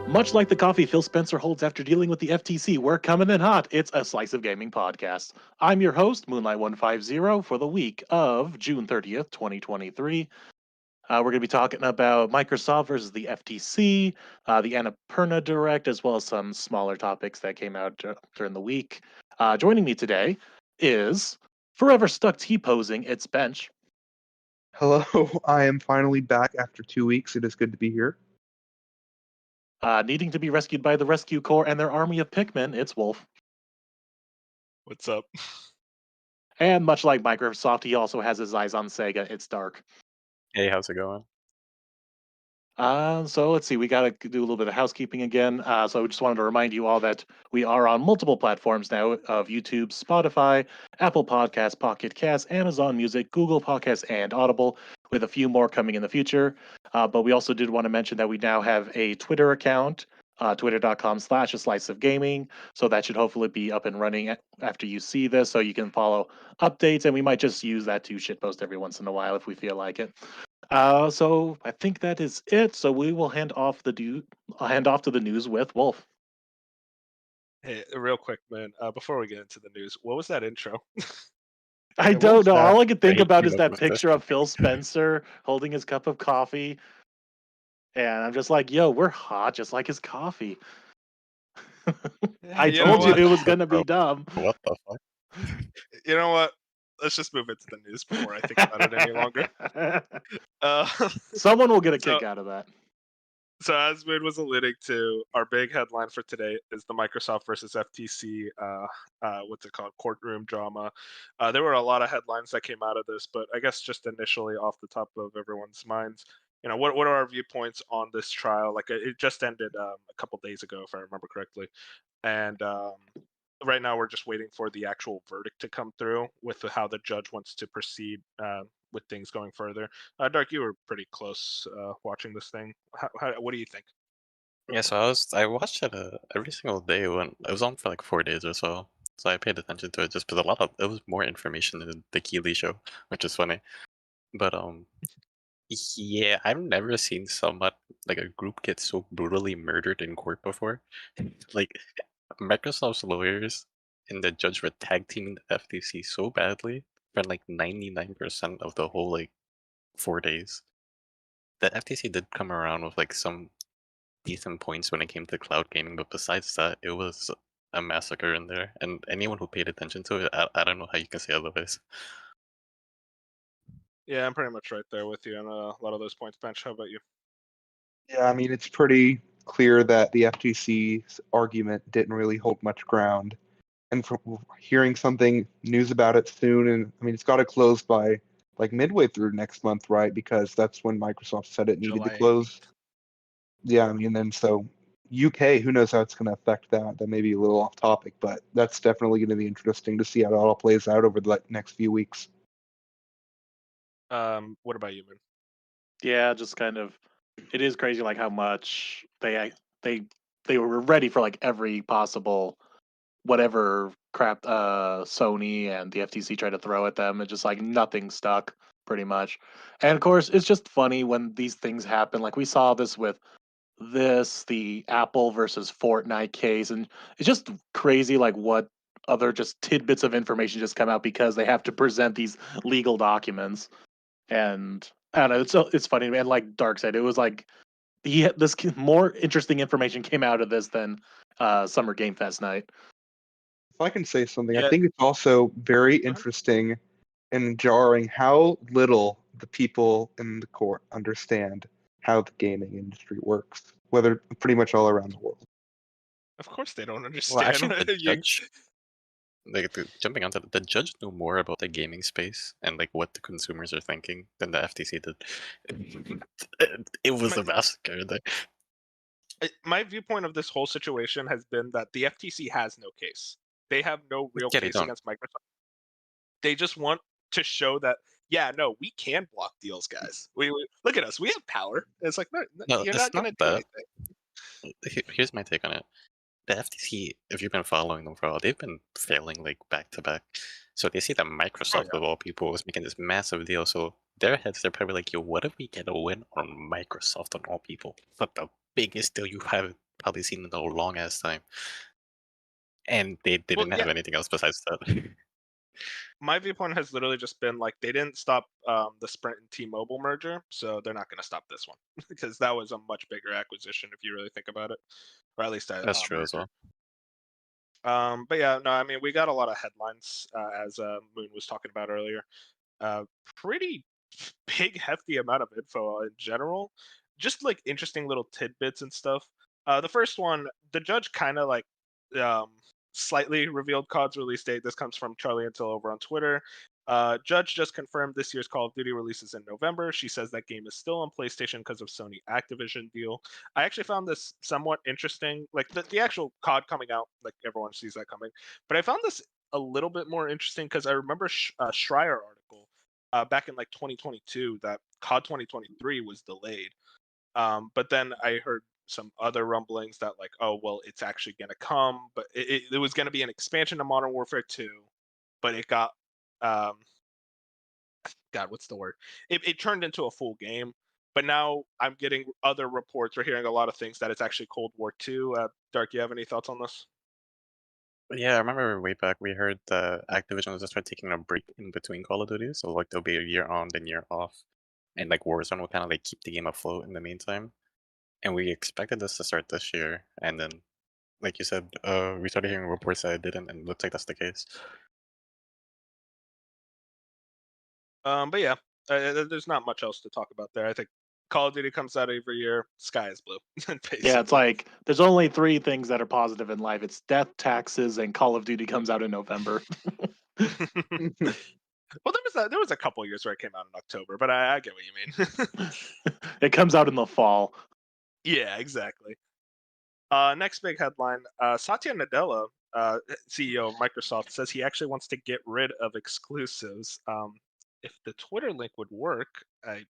Much like the coffee Phil Spencer holds after dealing with the FTC, we're coming in hot. It's a Slice of Gaming podcast. I'm your host, Moonlight150, for the week of June 30th, 2023. We're going to be talking about Microsoft versus the FTC, the Annapurna Direct, as well as some smaller topics that came out during the week. Joining me today is forever stuck T-posing, it's Bench. Hello, I am finally back after 2 weeks. It is good to be here. Needing to be rescued by the Rescue Corps and their army of Pikmin, it's Wolf. What's up? And much like Microsoft, he also has his eyes on Sega, it's Dark. Hey, how's it going? So let's see, we got to do a little bit of housekeeping again. So I just wanted to remind you all that we are on multiple platforms now of YouTube, Spotify, Apple Podcasts, Pocket Casts, Amazon Music, Google Podcasts, and Audible, with a few more coming in the future. But we also did want to mention that we now have a Twitter account, twitter.com/a-slice-of-gaming. So that should hopefully be up and running after you see this, so you can follow updates, and we might just use that to shitpost every once in a while if we feel like it. So I think that is it. So we will hand off to the news with Wolf. Hey, real quick, man. Before we get into the news, what was that intro? I what don't was know. that? All I can think Great about is news that with picture this. of Phil Spencer holding his cup of coffee, and I'm just like, "Yo, we're hot, just like his coffee." I You know told you what? it was gonna be dumb. What the fuck? You know what? Let's just move into the news before I think about it any longer. Someone will get a so, kick out of that. so as Moon was alluding to, our big headline for today is the Microsoft versus FTC, what's it called, courtroom drama. There were a lot of headlines that came out of this, but I guess just initially off the top of everyone's minds, what are our viewpoints on this trial? Like it just ended a couple days ago, if I remember correctly, and right now we're just waiting for the actual verdict to come through with how the judge wants to proceed with things going further. Dark, you were pretty close watching this thing. What do you think? Yeah, so I watched it every single day when it was on for like 4 days or so. So I paid attention to it just because it was more information than the Keeley show, which is funny. But yeah, I've never seen like a group get so brutally murdered in court before. Like Microsoft's lawyers and the judge were tag teaming the FTC so badly for like 99% of the whole like 4 days. The FTC did come around with like some decent points when it came to cloud gaming, but besides that, it was a massacre in there. And anyone who paid attention to it, I don't know how you can say otherwise. Yeah, I'm pretty much right there with you on a lot of those points. Bench, how about you? Yeah, I mean, it's pretty clear that the FTC's argument didn't really hold much ground. And from hearing something news about it soon, and I mean, it's got to close by like midway through next month, right? Because that's when Microsoft said it needed July to close. 18th. Yeah, I mean, then so UK, who knows how it's going to affect that? That may be a little off topic, but that's definitely going to be interesting to see how it all plays out over the next few weeks. What about you, man? Yeah, just kind of. It is crazy, like how much they were ready for like every possible whatever crap Sony and the FTC tried to throw at them. It's just like nothing stuck, pretty much. And of course, it's just funny when these things happen. Like we saw this with the Apple versus Fortnite case, and it's just crazy like what other just tidbits of information just come out because they have to present these legal documents. And I don't know, it's funny, and like Dark said, it was like more interesting information came out of this than Summer Game Fest night. If I can say something, I Yeah. think it's also very interesting and jarring how little the people in the court understand how the gaming industry works, whether pretty much all around the world. Of course they don't Well, understand. actually, the judge, jumping onto the judge knew more about the gaming space and like what the consumers are thinking than the FTC did. It was a massacre. My viewpoint of this whole situation has been that the FTC has no case. They have no real Yeah, they case don't. against Microsoft. They just want to show that, yeah, no, we can block deals, guys. We look at us. We have power. And it's like, no, No, you're it's not going to not do that. anything. Here's my take on it. The FTC, if you've been following them for a while, they've been failing like back to back. So they see that Microsoft of all people is making this massive deal. So their heads are probably like, yo, what if we get a win on Microsoft of all people? But the biggest deal you have probably seen in a long ass time. And they Well, didn't have anything else besides that. My viewpoint has literally just been like they didn't stop the Sprint and T-Mobile merger, so they're not going to stop this one because that was a much bigger acquisition if you really think about it, or at least a That's true as merger. well. But yeah, no, I mean we got a lot of headlines as Moon was talking about earlier. Pretty big, hefty amount of info in general. Just like interesting little tidbits and stuff. The first one, the judge kind of like um, slightly revealed COD's release date. This comes from Charlie Until over on Twitter. Judge just confirmed this year's Call of Duty releases in November. She says that game is still on PlayStation because of Sony Activision deal. I actually found this somewhat interesting. Like the actual COD coming out, like everyone sees that coming. But I found this a little bit more interesting because I remember Schreier article back in like 2022 that COD 2023 was delayed. But then I heard some other rumblings that like, oh well, it's actually going to come, but it was going to be an expansion of Modern Warfare 2, but it got God, what's the word? It turned into a full game. But now I'm getting other reports. We're hearing a lot of things that it's actually Cold War 2. Dark, you have any thoughts on this? But yeah, I remember way back we heard Activision was just start taking a break in between Call of Duty, so like there'll be a year on, then year off, and like Warzone will kind of like keep the game afloat in the meantime. And we expected this to start this year, and then, like you said, we started hearing reports that it didn't, and it looks like that's the case. But yeah, there's not much else to talk about there. I think Call of Duty comes out every year. Sky is blue. Yeah, it's like there's only three things that are positive in life. It's death, taxes, and Call of Duty comes out in November. Well, there was a couple years where it came out in October, but I get what you mean. It comes out in the fall. Yeah, exactly. Next big headline: Satya Nadella, CEO of Microsoft, says he actually wants to get rid of exclusives. If the Twitter link would work, I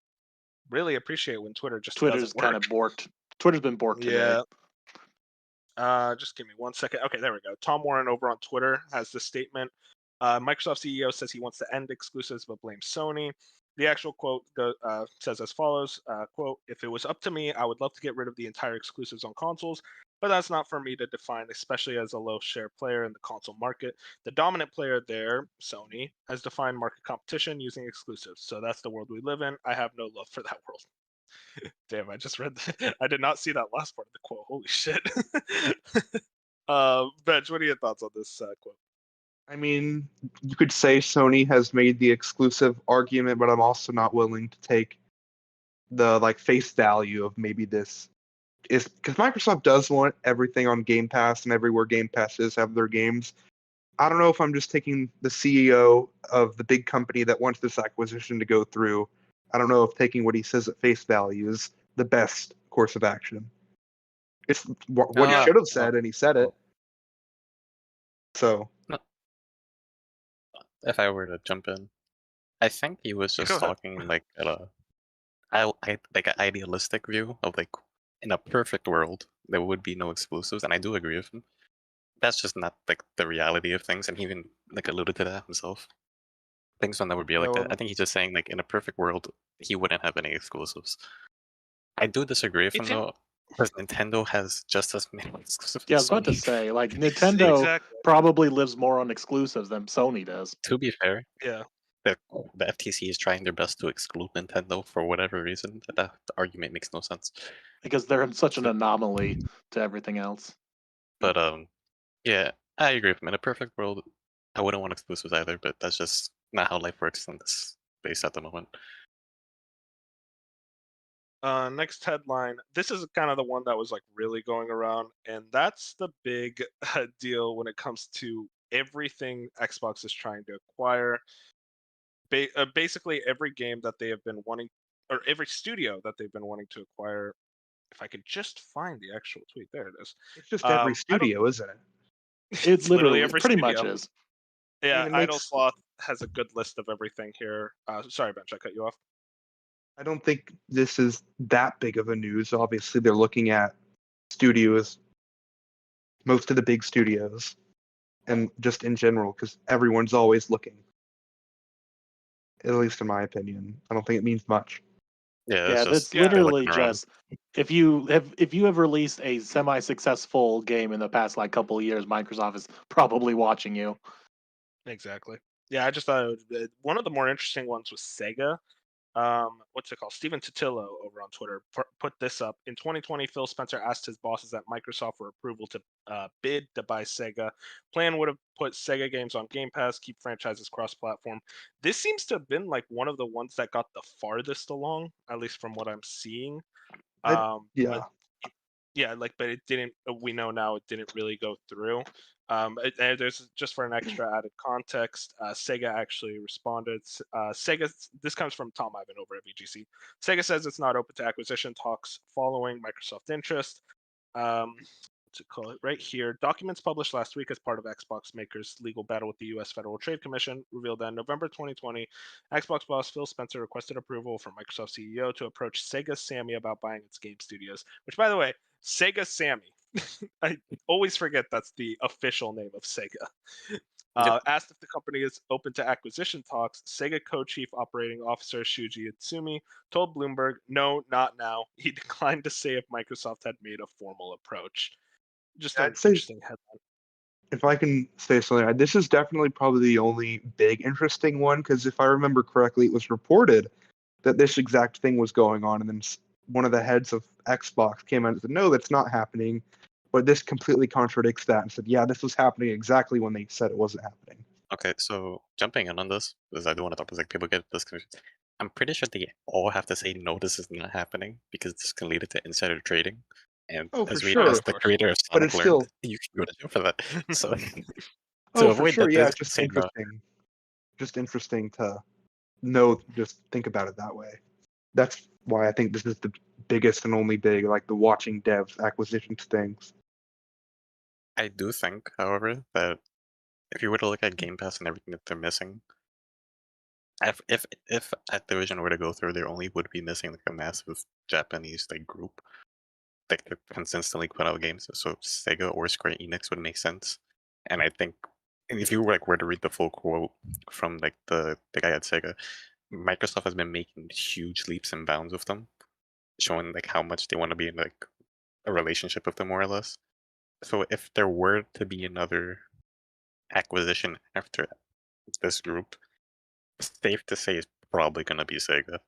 really appreciate when Twitter just Twitter's doesn't work. kind of borked. Twitter's been borked today. Yeah. Just give me 1 second. Okay, there we go. Tom Warren over on Twitter has this statement. Microsoft CEO says he wants to end exclusives but blames Sony. The actual quote says as follows, quote, if it was up to me, I would love to get rid of the entire exclusives on consoles, but that's not for me to define, especially as a low share player in the console market. The dominant player there, Sony, has defined market competition using exclusives. So that's the world we live in. I have no love for that world. Damn, I just read that. I did not see that last part of the quote. Holy shit. Benj, what are your thoughts on this quote? I mean, you could say Sony has made the exclusive argument, but I'm also not willing to take the like face value of maybe this is because Microsoft does want everything on Game Pass and everywhere Game Pass is have their games. I don't know if I'm just taking the CEO of the big company that wants this acquisition to go through. I don't know if taking what he says at face value is the best course of action. It's what he should have said, and he said it. So, if I were to jump in, I think he was just talking like at like an idealistic view of like in a perfect world there would be no exclusives, and I do agree with him. That's just not like the reality of things, and he even like alluded to that himself. Things will never be like that. I think he's just saying like in a perfect world he wouldn't have any exclusives. I do disagree with him though, because Nintendo has just as many exclusives. Yeah, I was about to say, like, Nintendo probably lives more on exclusives than Sony does. To be fair, yeah, the FTC is trying their best to exclude Nintendo for whatever reason. That the argument makes no sense. Because they're such an anomaly to everything else. But yeah, I agree with him. In a perfect world, I wouldn't want exclusives either, but that's just not how life works in this space at the moment. Next headline. This is kind of the one that was like really going around, and that's the big deal when it comes to everything Xbox is trying to acquire. Basically, every game that they have been wanting, or every studio that they've been wanting to acquire. If I could just find the actual tweet, there it is. It's just every studio, isn't it? It's literally every pretty much is. Yeah, I mean, Idle Sloth has a good list of everything here. Sorry, Bench, I cut you off. I don't think this is that big of a news. Obviously, they're looking at studios, most of the big studios, and just in general, because everyone's always looking. At least in my opinion. I don't think it means much. Yeah, Yeah, it's that's just they're literally looking around. just if you have released a semi-successful game in the past like couple of years, Microsoft is probably watching you. Exactly. Yeah, I just thought one of the more interesting ones was Sega. What's it called? Steven Totillo over on Twitter put this up. In 2020, Phil Spencer asked his bosses at Microsoft for approval to bid to buy Sega. Plan would have put Sega games on Game Pass, keep franchises cross-platform. This seems to have been like one of the ones that got the farthest along, at least from what I'm seeing. Yeah. But yeah, but it didn't. We know now it didn't really go through. There's just for an extra added context. Sega actually responded. Sega. This comes from Tom Ivan over at VGC. Sega says it's not open to acquisition talks following Microsoft interest. What's it called? Right here. Documents published last week as part of Xbox makers' legal battle with the U.S. Federal Trade Commission revealed that in November 2020, Xbox boss Phil Spencer requested approval from Microsoft CEO to approach Sega Sammy about buying its game studios. Which, by the way, Sega Sammy. I always forget that's the official name of Sega. Asked if the company is open to acquisition talks, Sega co-chief operating officer Shuji Itsumi told Bloomberg, "No, not now." He declined to say if Microsoft had made a formal approach. Just an I'd say, interesting headline. if I can say something, this is definitely probably the only big interesting one, because if I remember correctly, it was reported that this exact thing was going on, and then one of the heads of Xbox came out and said, "No, that's not happening." But this completely contradicts that and said, "Yeah, this was happening exactly when they said it wasn't happening." Okay, so jumping in on this, because I do want to talk about people get this confused. I'm pretty sure they all have to say no, this is not happening, because this can lead to insider trading. And Oh, for as sure. as the creator of But Sonic it's learned, still, you can go to jail for that. So to oh, for avoid sure. that, Yeah, they it's just say no. interesting. Just interesting to know, just think about it that way. That's why I think this is the biggest and only big, like the watching devs acquisitions things. I do think, however, that if you were to look at Game Pass and everything that they're missing, if Activision were to go through, there only would be missing like a massive Japanese like group that could consistently put out games. So Sega or Square Enix would make sense. And I think if you were to read the full quote from like the guy at Sega, Microsoft has been making huge leaps and bounds with them, showing like how much they want to be in like a relationship with them more or less. So if there were to be another acquisition after this group, safe to say it's probably gonna be Sega.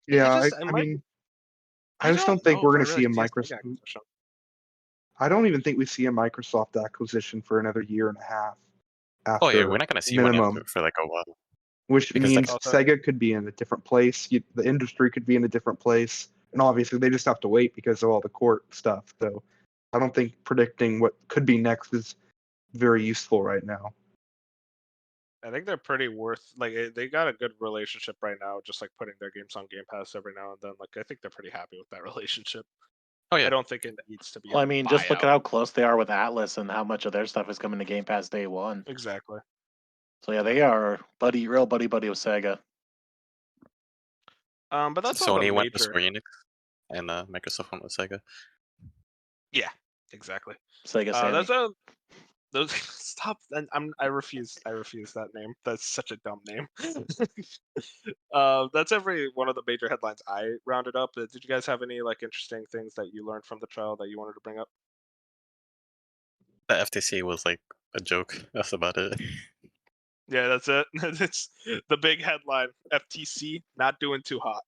Yeah, I mean, I just don't think know we're if I going to see really a see a Sega Microsoft. acquisition. I don't even think we see a Microsoft acquisition for another year and a half Oh yeah, after we're not gonna see one minimum, for like a while. which Because means like Sega could be in a different place. The industry could be in a different place, and obviously they just have to wait because of all the court stuff. So I don't think predicting what could be next is very useful right now. I think they're pretty worth they got a good relationship right now, just like putting their games on Game Pass every now and then. Like I think they're pretty happy with that relationship. oh yeah, I don't think it needs to be Well, a I mean, just look at buyout. how close they are with Atlas and how much of their stuff is coming to Game Pass day one. Exactly. So yeah, they are real buddy with Sega. But that's all the Sony went with major. Square Enix, and Microsoft went with Sega. Yeah, exactly. Sega Sammy. Those stop. And I refuse that name. That's such a dumb name. That's every one of the major headlines I rounded up. Did you guys have any like interesting things that you learned from the trial that you wanted to bring up? The FTC was like a joke. That's about it. Yeah, that's it. It's the big headline. FTC not doing too hot.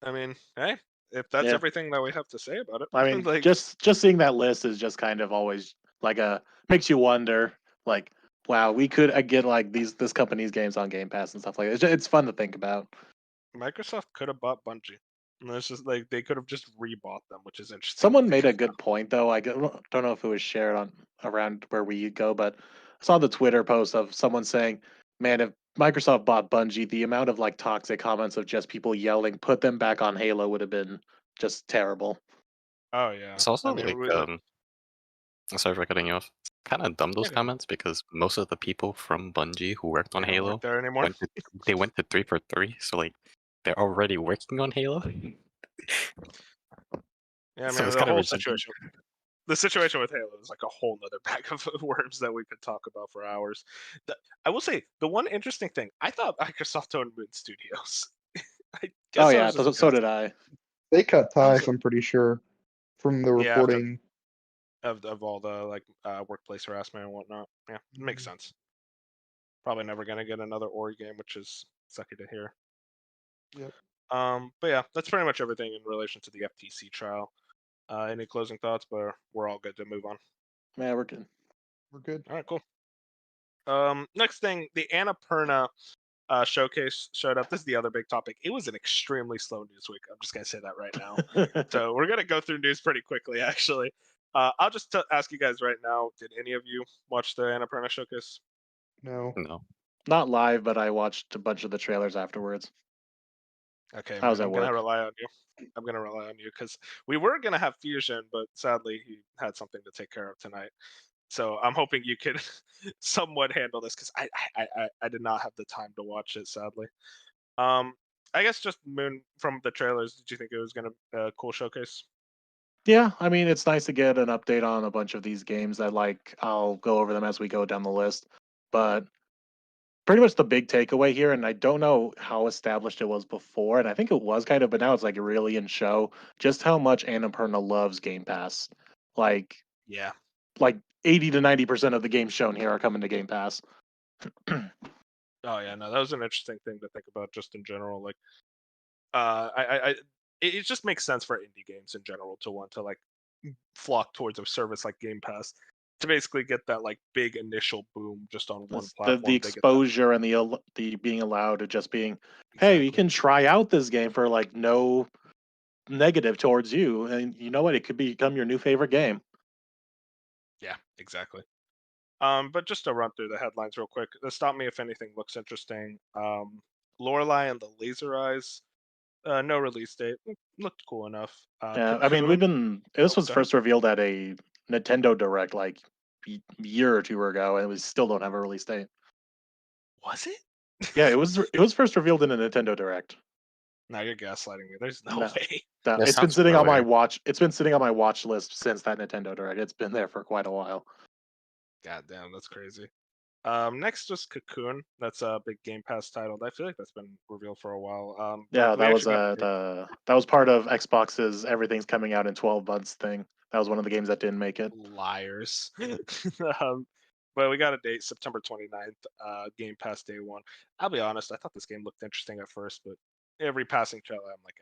I mean, hey, if that's Yeah. everything that we have to say about it, I mean, like, just seeing that list is just kind of always like makes you wonder, like, wow, we could get like this company's games on Game Pass and stuff like that. It's fun to think about. Microsoft could have bought Bungie. And it's just like they could have just rebought them, which is interesting. Someone made a good point though. I don't know if it was shared on around where we go, but I saw the Twitter post of someone saying, "Man, if Microsoft bought Bungie, the amount of like toxic comments of just people yelling, put them back on Halo would have been just terrible." Oh yeah. It's also I mean, like sorry for cutting you off. It's kind of dumb those Okay. comments because most of the people from Bungie who worked on They don't Halo work there anymore. went to 343, so like they're already working on Halo. Yeah, I So mean it's the kind of whole redundant. situation. the situation with Halo is like a whole nother bag of worms that we could talk about for hours. I will say the one interesting thing, I thought Microsoft owned Moon Studios. I guess Oh I yeah, was just so did guessing. I. They cut ties, So- I'm pretty sure, from the Yeah, after- reporting. of all the like workplace harassment and whatnot. Yeah, it makes sense. Probably never gonna get another Ori game, which is sucky to hear. Yep. But yeah, that's pretty much everything in relation to the FTC trial. Any closing thoughts? But we're all good to move on. Yeah, we're good. We're good. All right, cool. Next thing, the Annapurna showcase showed up. This is the other big topic. It was an extremely slow news week. I'm just gonna say that right now. So we're gonna go through news pretty quickly, actually. I'll just ask you guys right now. Did any of you watch the Annapurna showcase? No. No. Not live, but I watched a bunch of the trailers afterwards. Okay, How's man, that I'm gonna work? rely on you. I'm gonna rely on you because we were gonna have Fusion, but sadly he had something to take care of tonight. So I'm hoping you could somewhat handle this because I did not have the time to watch it, sadly. I guess just Moon from the trailers. Did you think it was gonna cool showcase? Yeah, I mean, it's nice to get an update on a bunch of these games that I'll go over them as we go down the list. But pretty much the big takeaway here, and I don't know how established it was before, and I think it was kind of, but now it's like really in show, just how much Annapurna loves Game Pass. Like Yeah. like 80 to 90% of the games shown here are coming to Game Pass. Oh yeah, no, that was an interesting thing to think about just in general. Like, it just makes sense for indie games in general to want to like flock towards a service like Game Pass to basically get that like big initial boom just on one platform. The They get that- exposure and the being allowed to just being, hey, you Exactly. can try out this game for like no negative towards you, and you know what? It could become your new favorite game. Yeah, exactly. But just to run through the headlines real quick. Stop me if anything looks interesting. Lorelei and the Laser Eyes. No release date. Looked cool enough. Yeah, I mean, Cocoon. this Oh, was go ahead. first revealed at a Nintendo Direct like a year or two ago, and we still don't have a release date. Was it? Yeah, it was first revealed in a Nintendo Direct. Now you're gaslighting me. There's no No. way. That It's been sounds sitting on my familiar. watch. It's been sitting on my watch list since that Nintendo Direct. It's been there for quite a while. God damn, that's crazy. Next was Cocoon. That's a big Game Pass title. I feel like that's been revealed for a while. Yeah, But we actually got that was part of Xbox's everything's coming out in 12 months thing. That was one of the games that didn't make it. liars. But we got a date, September 29th, Game Pass day one. I'll be honest, I thought this game looked interesting at first, but every passing trailer, I'm like,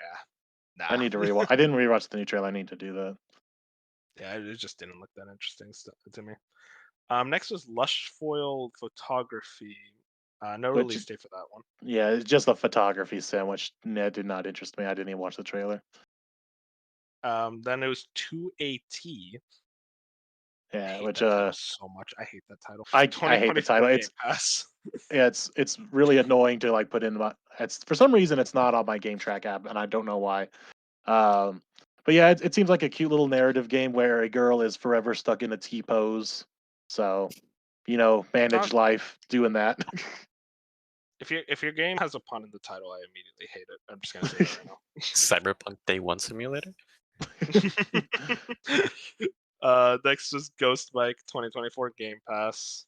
nah. I need to rewatch. I didn't rewatch the new trailer. I need to do that. Yeah, it just didn't look that interesting to me. Next was Lush Foil Photography. No Which- release date for that one. Yeah, it's just a photography sandwich. That did not interest me. I didn't even watch the trailer. Then it was 2AT. I Yeah, hate which that title so much. I hate that title. I hate the 2024 title. Game Pass. Yeah, it's really annoying to like put in my. It's for some reason it's not on my Game Track app, and I don't know why. But yeah, it seems like a cute little narrative game where a girl is forever stuck in a T pose. So, manage life doing that. If your game has a pun in the title, I immediately hate it. I'm just gonna say that right now. Cyberpunk Day 1 Simulator? Next was Ghost Bike 2024 Game Pass.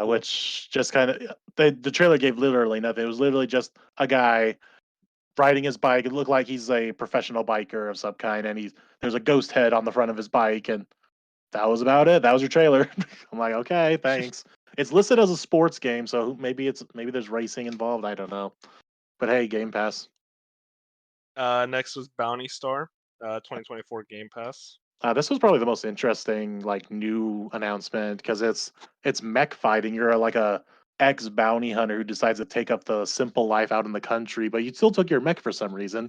Which just kind of the trailer gave literally nothing. It was literally just a guy riding his bike. It looked like he's a professional biker of some kind, and there's a ghost head on the front of his bike, and that was about it. That was your trailer. I'm like, okay, thanks. It's listed as a sports game, so maybe there's racing involved. I don't know, but hey, Game Pass. Next was Bounty Star 2024 Game Pass. This was probably the most interesting new announcement because it's mech fighting. You're like a ex bounty hunter who decides to take up the simple life out in the country, but you still took your mech for some reason,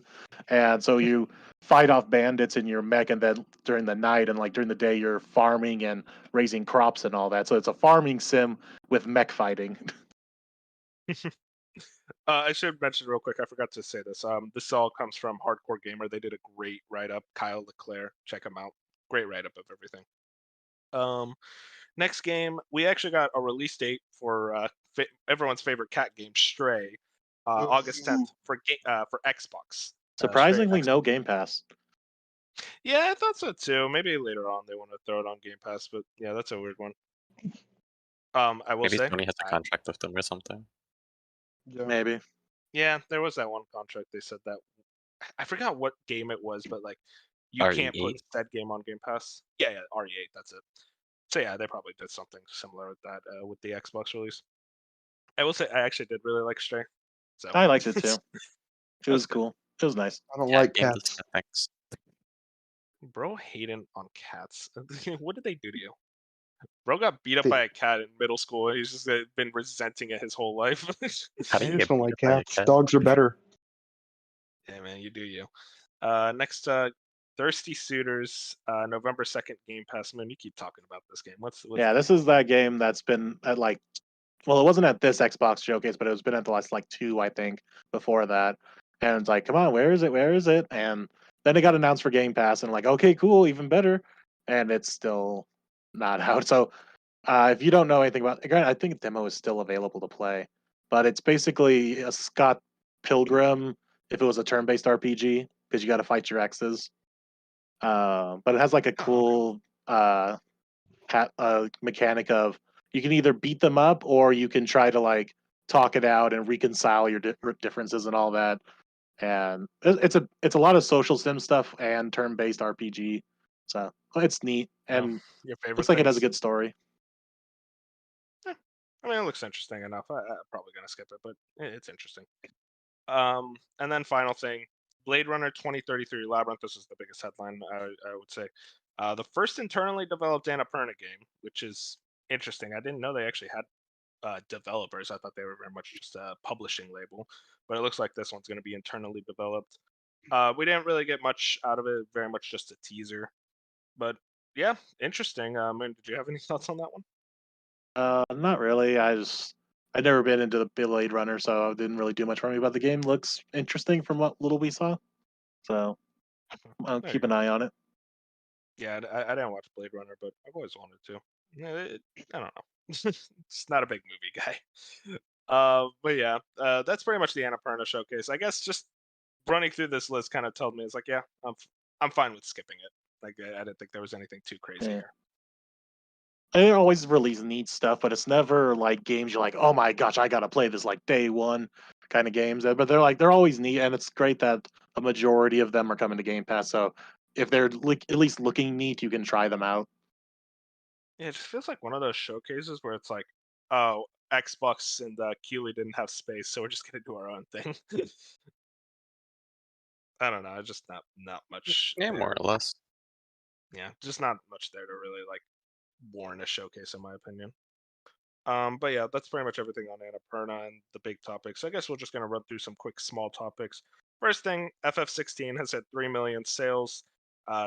and so you fight off bandits in your mech, and then during the night and during the day you're farming and raising crops and all that. So it's a farming sim with mech fighting. I should mention real quick. I forgot to say this. This all comes from Hardcore Gamer. They did a great write up. Kyle Leclerc, check him out. Great write up of everything. Next game, we actually got a release date for everyone's favorite cat game, Stray, August 10th for Xbox. Surprisingly, no Game Pass. Yeah, I thought so too. Maybe later on they want to throw it on Game Pass, but yeah, that's a weird one. I will Maybe say, Sony has a contract with them or something. Yeah. Maybe. yeah, there was that one contract. They said that I forgot what game it was, but like you can't put RE8? said game on Game Pass. Yeah, RE8. That's it. So yeah, they probably did something similar with that with the Xbox release. I will say I actually did really like Stray. So I liked it too. It That's was good. cool. It was nice. I don't Yeah, like game cats. thanks. Bro hating on cats. What did they do to you? Bro got beat up They- by a cat in middle school. He's just been resenting it his whole life. How do I you just get don't beat like up by a cats. cat? Dogs are better. Yeah, man, you do you. Next, Thirsty Suitors, November 2nd, Game Pass. Man, you keep talking about this game. What's Yeah, the this deal? is that game that's been at like, well, it wasn't at this Xbox showcase, but it was been at the last like 2, I think, before that. And it's like, come on, where is it? Where is it? And then it got announced for Game Pass, and like, okay, cool, even better. And it's still not out. So if you don't know anything about, granted, I think demo is still available to play, but it's basically a Scott Pilgrim if it was a turn-based RPG because you got to fight your exes. But it has like a Oh, okay. cool mechanic of you can either beat them up or you can try to like talk it out and reconcile your differences and all that. And it's a lot of social sim stuff and turn-based RPG. So it's neat Oh, and your favorite looks like it has a things? good story. I mean, it looks interesting enough. I'm probably gonna skip it, but it's interesting. And then final thing, Blade Runner 2033 Labyrinth. This is the biggest headline I would say. The first internally developed Annapurna game, which is interesting. I didn't know they actually had developers. I thought they were very much just a publishing label, but it looks like this one's going to be internally developed. We didn't really get much out of it. Very much just a teaser, but yeah, interesting. And did you have any thoughts on that one? Not really. I'd never been into the Blade Runner, so it didn't really do much for me. But the game looks interesting from what little we saw, so I'll There you keep an go. eye on it. Yeah, I didn't watch Blade Runner, but I've always wanted to. Yeah, I don't know. Just not a big movie guy. But yeah, that's pretty much the Annapurna showcase. I guess just running through this list kind of told me it's like, yeah, I'm fine with skipping it. Like I didn't think there was anything too crazy Yeah. here. They always release neat stuff, but it's never like games you're like, oh my gosh, I gotta play this like day one kind of games. But they're always neat, and it's great that a majority of them are coming to Game Pass. So if they're like at least looking neat, you can try them out. Yeah, it just feels like one of those showcases where it's like, oh, Xbox and Keeley didn't have space, so we're just gonna do our own thing. I don't know. Just not much. Yeah, more or less. Yeah, just not much there to really like warrant a showcase, in my opinion. But yeah, that's pretty much everything on Annapurna and the big topics. I guess we're just gonna run through some quick small topics. First thing, FF16 has hit 3 million sales.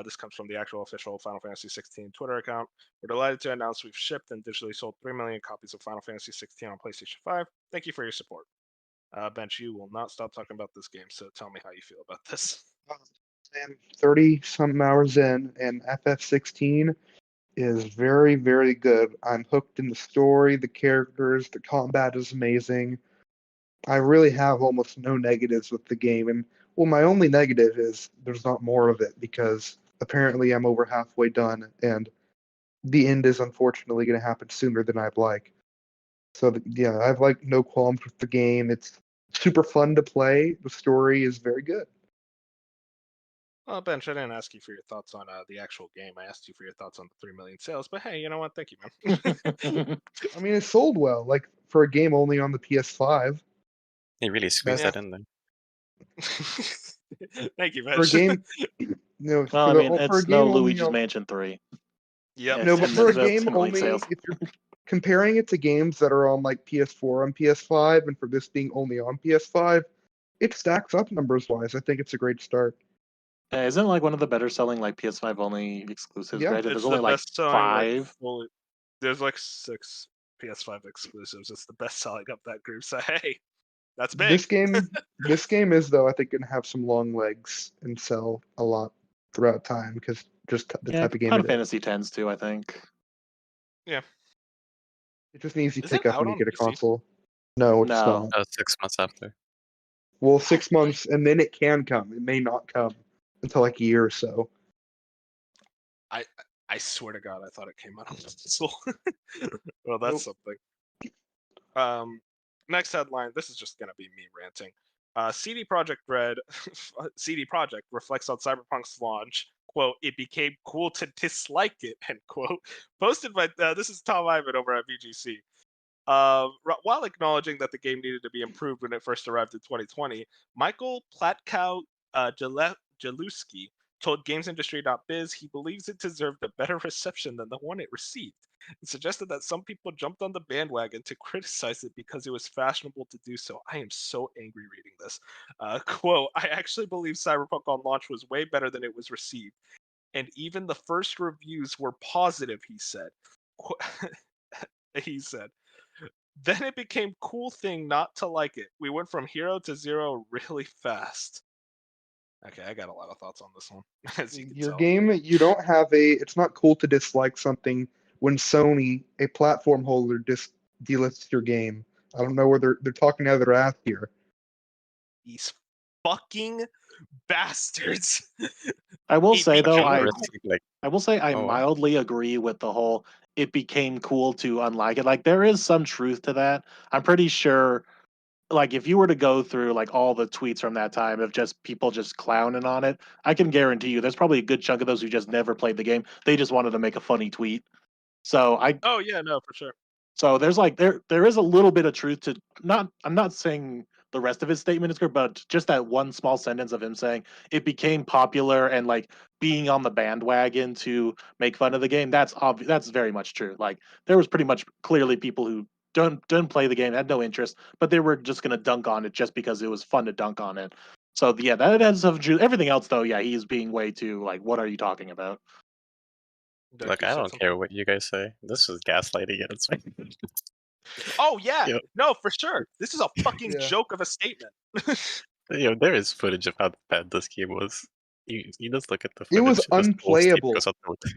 This comes from the actual official Final Fantasy 16 Twitter account. We're delighted to announce we've shipped and digitally sold 3 million copies of Final Fantasy 16 on PlayStation 5. Thank you for your support. Bench, you will not stop talking about this game, so tell me how you feel about this. I'm 30 some hours in, and FF16 is very, very good. I'm hooked in the story, the characters, the combat is amazing. I really have almost no negatives with the game. And well, my only negative is there's not more of it because apparently I'm over halfway done, and the end is unfortunately going to happen sooner than I'd like. So yeah, I've like no qualms with the game. It's super fun to play. The story is very good. Well, Bench, I didn't ask you for your thoughts on the actual game. I asked you for your thoughts on the 3 million sales. But hey, you know what? Thank you, man. I mean, it sold well, like for a game only on the PS5. He really squeezed Yeah. that in there. Thank you, For a Bench. game, no, Well, I mean, for a it's no game only Luigi's on, Mansion 3. Yep. no, but And for a that's game in million only, sales. if you're comparing it to games that are on like PS4 and PS5, and for this being only on PS5, it stacks up numbers wise. I think it's a great start. Isn't it like one of the better selling like PS5 only exclusives? Yeah. Granted, It's there's the only like best selling, like, 5. fully. There's like 6 PS5 exclusives. It's the best selling of that group. So, hey, that's big. This game is though I think gonna have some long legs and sell a lot throughout time because just the Yeah, type of game Final it is. Fantasy tends to, I think. Yeah. It just needs to Is it pick up out when you on get a PC? console. No, it's No. not. 6 months after. Well, 6 months and then it can come. It may not come until like a year or so. I swear to God, I thought it came out on console. Well, that's Nope. something. Next headline. This is just gonna be me ranting. CD Projekt reflects on Cyberpunk's launch. Quote, it became cool to dislike it, end quote. Posted by, this is Tom Ivan over at VGC. While acknowledging that the game needed to be improved when it first arrived in 2020, Michael Platkow Jaluski told GamesIndustry.biz he believes it deserved a better reception than the one it received. It suggested that some people jumped on the bandwagon to criticize it because it was fashionable to do so. I am so angry reading this. Quote, I actually believe Cyberpunk on launch was way better than it was received. And even the first reviews were positive, he said. He said. Then it became cool thing not to like it. We went from hero to zero really fast. Okay, I got a lot of thoughts on this one. As you can Your tell. game, you don't have it's not cool to dislike something when Sony, a platform holder, delists your game. I don't know where they're talking out of their ass here. These fucking bastards. I will It say though, became Remember, cool. like, I will say I Oh, what? mildly agree with the whole it became cool to unlike it. Like there is some truth to that. I'm pretty sure like if you were to go through like all the tweets from that time of just people just clowning on it, I can guarantee you there's probably a good chunk of those who just never played the game. They just wanted to make a funny tweet. So Oh yeah, no, for sure. so there's like there is a little bit of truth to not I'm not saying the rest of his statement is correct, but just that one small sentence of him saying it became popular and like being on the bandwagon to make fun of the game, that's obvious, that's very much true. Like there was pretty much clearly people who don't play the game, had no interest, but they were just gonna dunk on it just because it was fun to dunk on it. So yeah, that has some truth. Everything else though, yeah, he's being way too like, what are you talking about? Derek, Look, you I said don't something? care what you guys say. This is gaslighting at its finest. Oh yeah, Yep. no, for sure. This is a fucking Yeah. joke of a statement. There is footage of how bad this game was. You just look at the It footage. was Just the whole state unplayable. goes up to it.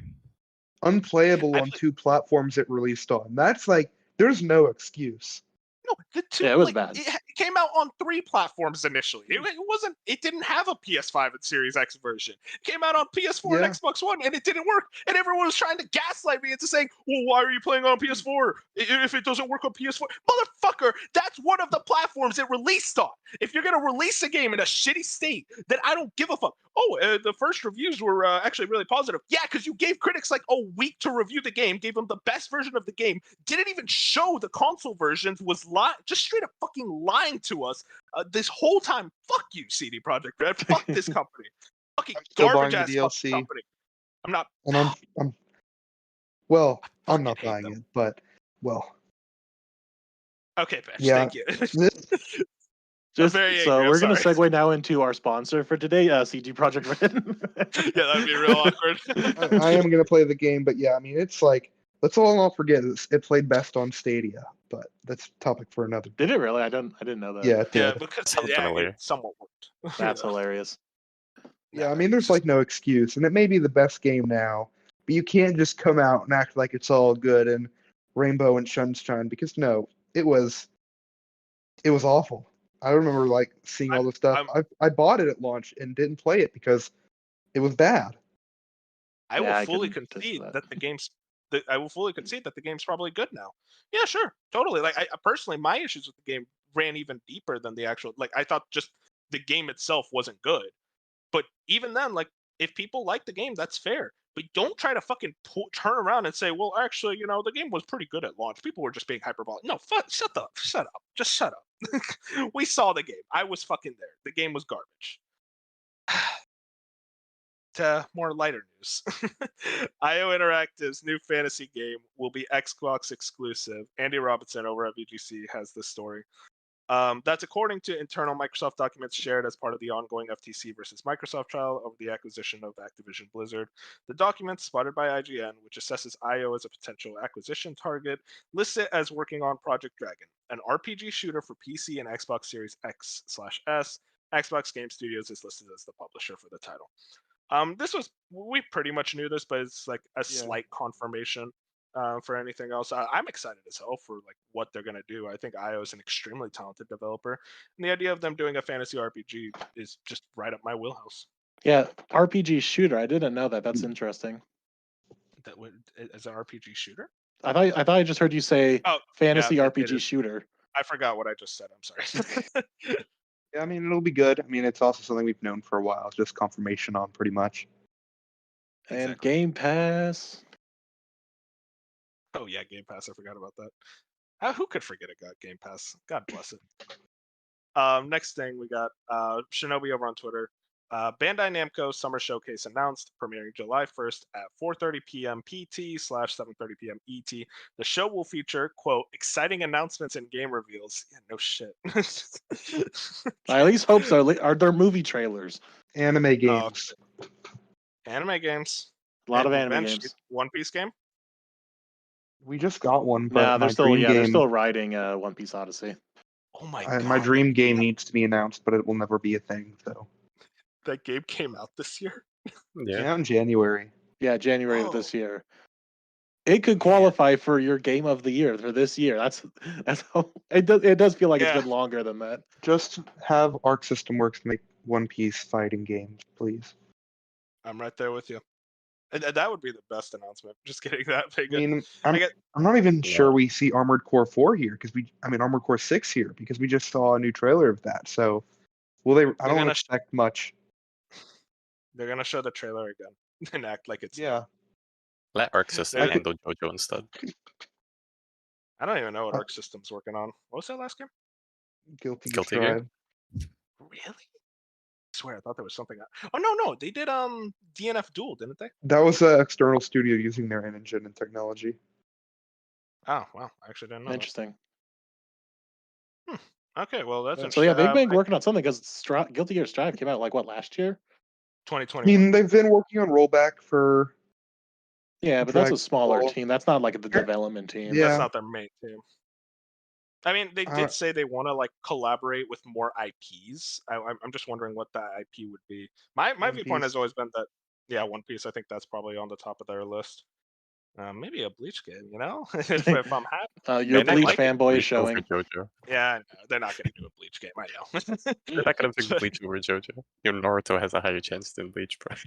Unplayable I on two platforms it released on. That's like, there's no excuse. No, the two Yeah, it was like bad. it came out on 3 platforms initially. It wasn't. It didn't have a PS5 and Series X version. It came out on PS4 Yeah. and Xbox One, and it didn't work. And everyone was trying to gaslight me into saying, "Well, why are you playing on PS4 if it doesn't work on PS4?" Motherfucker, that's one of the platforms it released on. If you're gonna release a game in a shitty state, then I don't give a fuck. Oh, the first reviews were actually really positive. Yeah, because you gave critics like a week to review the game, gave them the best version of the game, didn't even show the console versions, was just straight up fucking lying to us this whole time. Fuck you, CD Projekt Red. Fuck this company. Fucking I'm still garbage buying ass the fucking DLC, company. I'm not. and I'm well, I'm fucking not hate buying them. it, but well, Okay, bitch. yeah. Thank you. I'm Just very so angry. I'm we're gonna sorry. segue now into our sponsor for today, CG Project Red. Yeah, that'd be real awkward. I am gonna play the game, but yeah, I mean, it's like, let's all not forget it played best on Stadia, but that's a topic for another Did day. it really? I didn't know that. Yeah, it Yeah, did. because Sounds it familiar. somewhat worked. That's You know? hilarious. Yeah, Nah, I mean, it's there's just like no excuse, and it may be the best game now, but you can't just come out and act like it's all good and rainbow and sunshine, because no, it was awful. I remember like seeing all I'm, the stuff. I'm I bought it at launch and didn't play it because it was bad. I will Yeah, I fully can attest to concede that. that the game's. I will fully concede that the game's probably good now. Yeah, sure, totally. Like I personally, my issues with the game ran even deeper than the actual. Like I thought, just the game itself wasn't good. But even then, like if people like the game, that's fair. But don't try to fucking turn around and say, well, actually, the game was pretty good at launch. People were just being hyperbolic. No, shut up, just shut up. We saw the game. I was fucking there. The game was garbage. To more lighter news. IO Interactive's new fantasy game will be Xbox exclusive. Andy Robinson over at VGC has this story. That's according to internal Microsoft documents shared as part of the ongoing FTC versus Microsoft trial over the acquisition of Activision Blizzard. The documents, spotted by IGN, which assesses IO as a potential acquisition target, lists it as working on Project Dragon, an RPG shooter for PC and Xbox Series X/S. Xbox Game Studios is listed as the publisher for the title. We pretty much knew this, but it's like a slight confirmation for anything else. I'm excited as hell for like what they're gonna do. I think IO is an extremely talented developer, and the idea of them doing a fantasy RPG is just right up my wheelhouse. Yeah, RPG shooter. I didn't know that. That's interesting. That would is an RPG shooter. I thought I just heard you say Oh, fantasy yeah, it RPG is. shooter. I forgot what I just said. I'm sorry. Yeah, I mean, it'll be good. I mean, it's also something we've known for a while. It's just confirmation on pretty much. And Exactly. Game Pass. Oh yeah, Game Pass. I forgot about that. Who could forget it got Game Pass? God bless it. Next thing we got Shinobi over on Twitter. Bandai Namco Summer Showcase announced, premiering July 1st at 4:30 p.m. PT / 7:30 p.m. ET. The show will feature, quote, exciting announcements and game reveals. Yeah, no shit. I at least hope so. Are there movie trailers? Anime games. Anime games. A lot of And anime eventually, games. One Piece game. We just got one, but Nah, my they're still dream they're game, still writing One Piece Odyssey. Oh my god. my dream game needs to be announced, but it will never be a thing. So That game came out this year. yeah, in January. Yeah, January of Oh. this year. It could qualify for your game of the year for this year. That's how it does feel like it's Yeah. been longer than that. Just have Arc System Works make One Piece fighting games, please. I'm right there with you. And that would be the best announcement. Just kidding. That I big. mean, I I'm get- not even sure Yeah. we see Armored Core 4 here because Armored Core 6 here because we just saw a new trailer of that. So will they? I don't gonna expect much. They're gonna show the trailer again and act like it's Yeah, Let Arc System They're- handle JoJo instead. I don't even know what Arc System's working on. What was that last game? Guilty Guilty Gear? Tribe. Really? I swear I thought there was something. Oh no, they did DNF Duel, didn't they? That was an external studio using their engine and technology. Oh wow, I actually didn't know. Interesting. That. Okay, well that's So interesting. So yeah, they've been working on something because Guilty Gear Strive came out like what, last year? 2020. I mean, they've been working on rollback for. Yeah, but that's a Dragon smaller Ball. team. That's not like the development team. Yeah. That's not their main team. I mean, they did say they want to like collaborate with more IPs. I'm just wondering what that IP would be. My One viewpoint Piece. has always been that, yeah, One Piece. I think that's probably on the top of their list. Maybe a Bleach game, you know, if I'm happy. Your Bandai Bleach might get fanboy is Bleach over showing. JoJo. Yeah, I know. They're not going to do a Bleach game. I know. They're not gonna pick Bleach over JoJo. Your Naruto has a higher chance than Bleach, bro.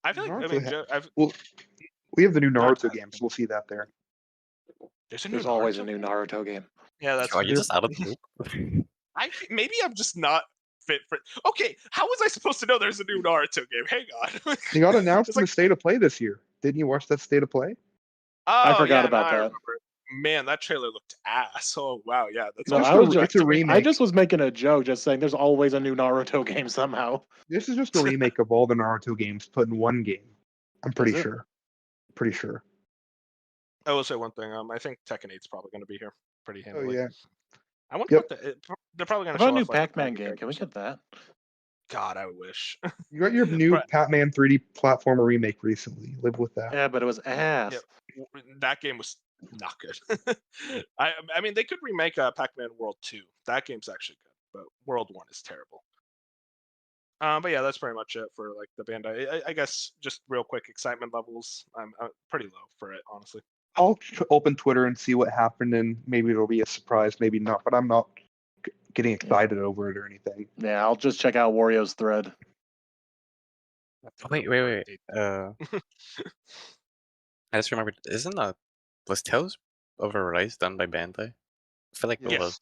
I feel like Naruto Well, we have the new Naruto Naruto game, so we'll see that there. There's always a new Naruto game. Yeah, that's. Are you just out of the loop? Maybe I'm just not fit for. Okay, how was I supposed to know there's a new Naruto game? Hang on. He got announced It's in like- the State of Play this year. Didn't you watch that State of Play? I Oh, forgot yeah, about now I that. remember. Man, that trailer looked ass. Oh wow, yeah, that's No, just I was it's a I remake. just was making a joke, just saying there's always a new Naruto game somehow. This is just a remake of all the Naruto games put in one game. I'm pretty Is it? sure. Pretty sure. I will say one thing. I think Tekken 8's probably going to be here pretty Oh handily. yeah. I wonder Yep. what they're probably How going to about show a new off, like, the Pac-Man fighting game? Can we characters. get that? God, I wish. You got your new But- Pac-Man 3D platformer remake recently. Live with that. Yeah, but it was ass. Yeah. That game was not good. I mean, they could remake Pac-Man World 2. That game's actually good, but World 1 is terrible. But yeah, that's pretty much it for like the Bandai. I guess just real quick, excitement levels. I'm pretty low for it, honestly. I'll open Twitter and see what happened, and maybe it'll be a surprise, maybe not. But I'm not getting excited over it or anything. Yeah, I'll just check out Wario's thread. Wait. I just remembered. Was Tales of Arise done by Bandai? I feel like it Yes. was.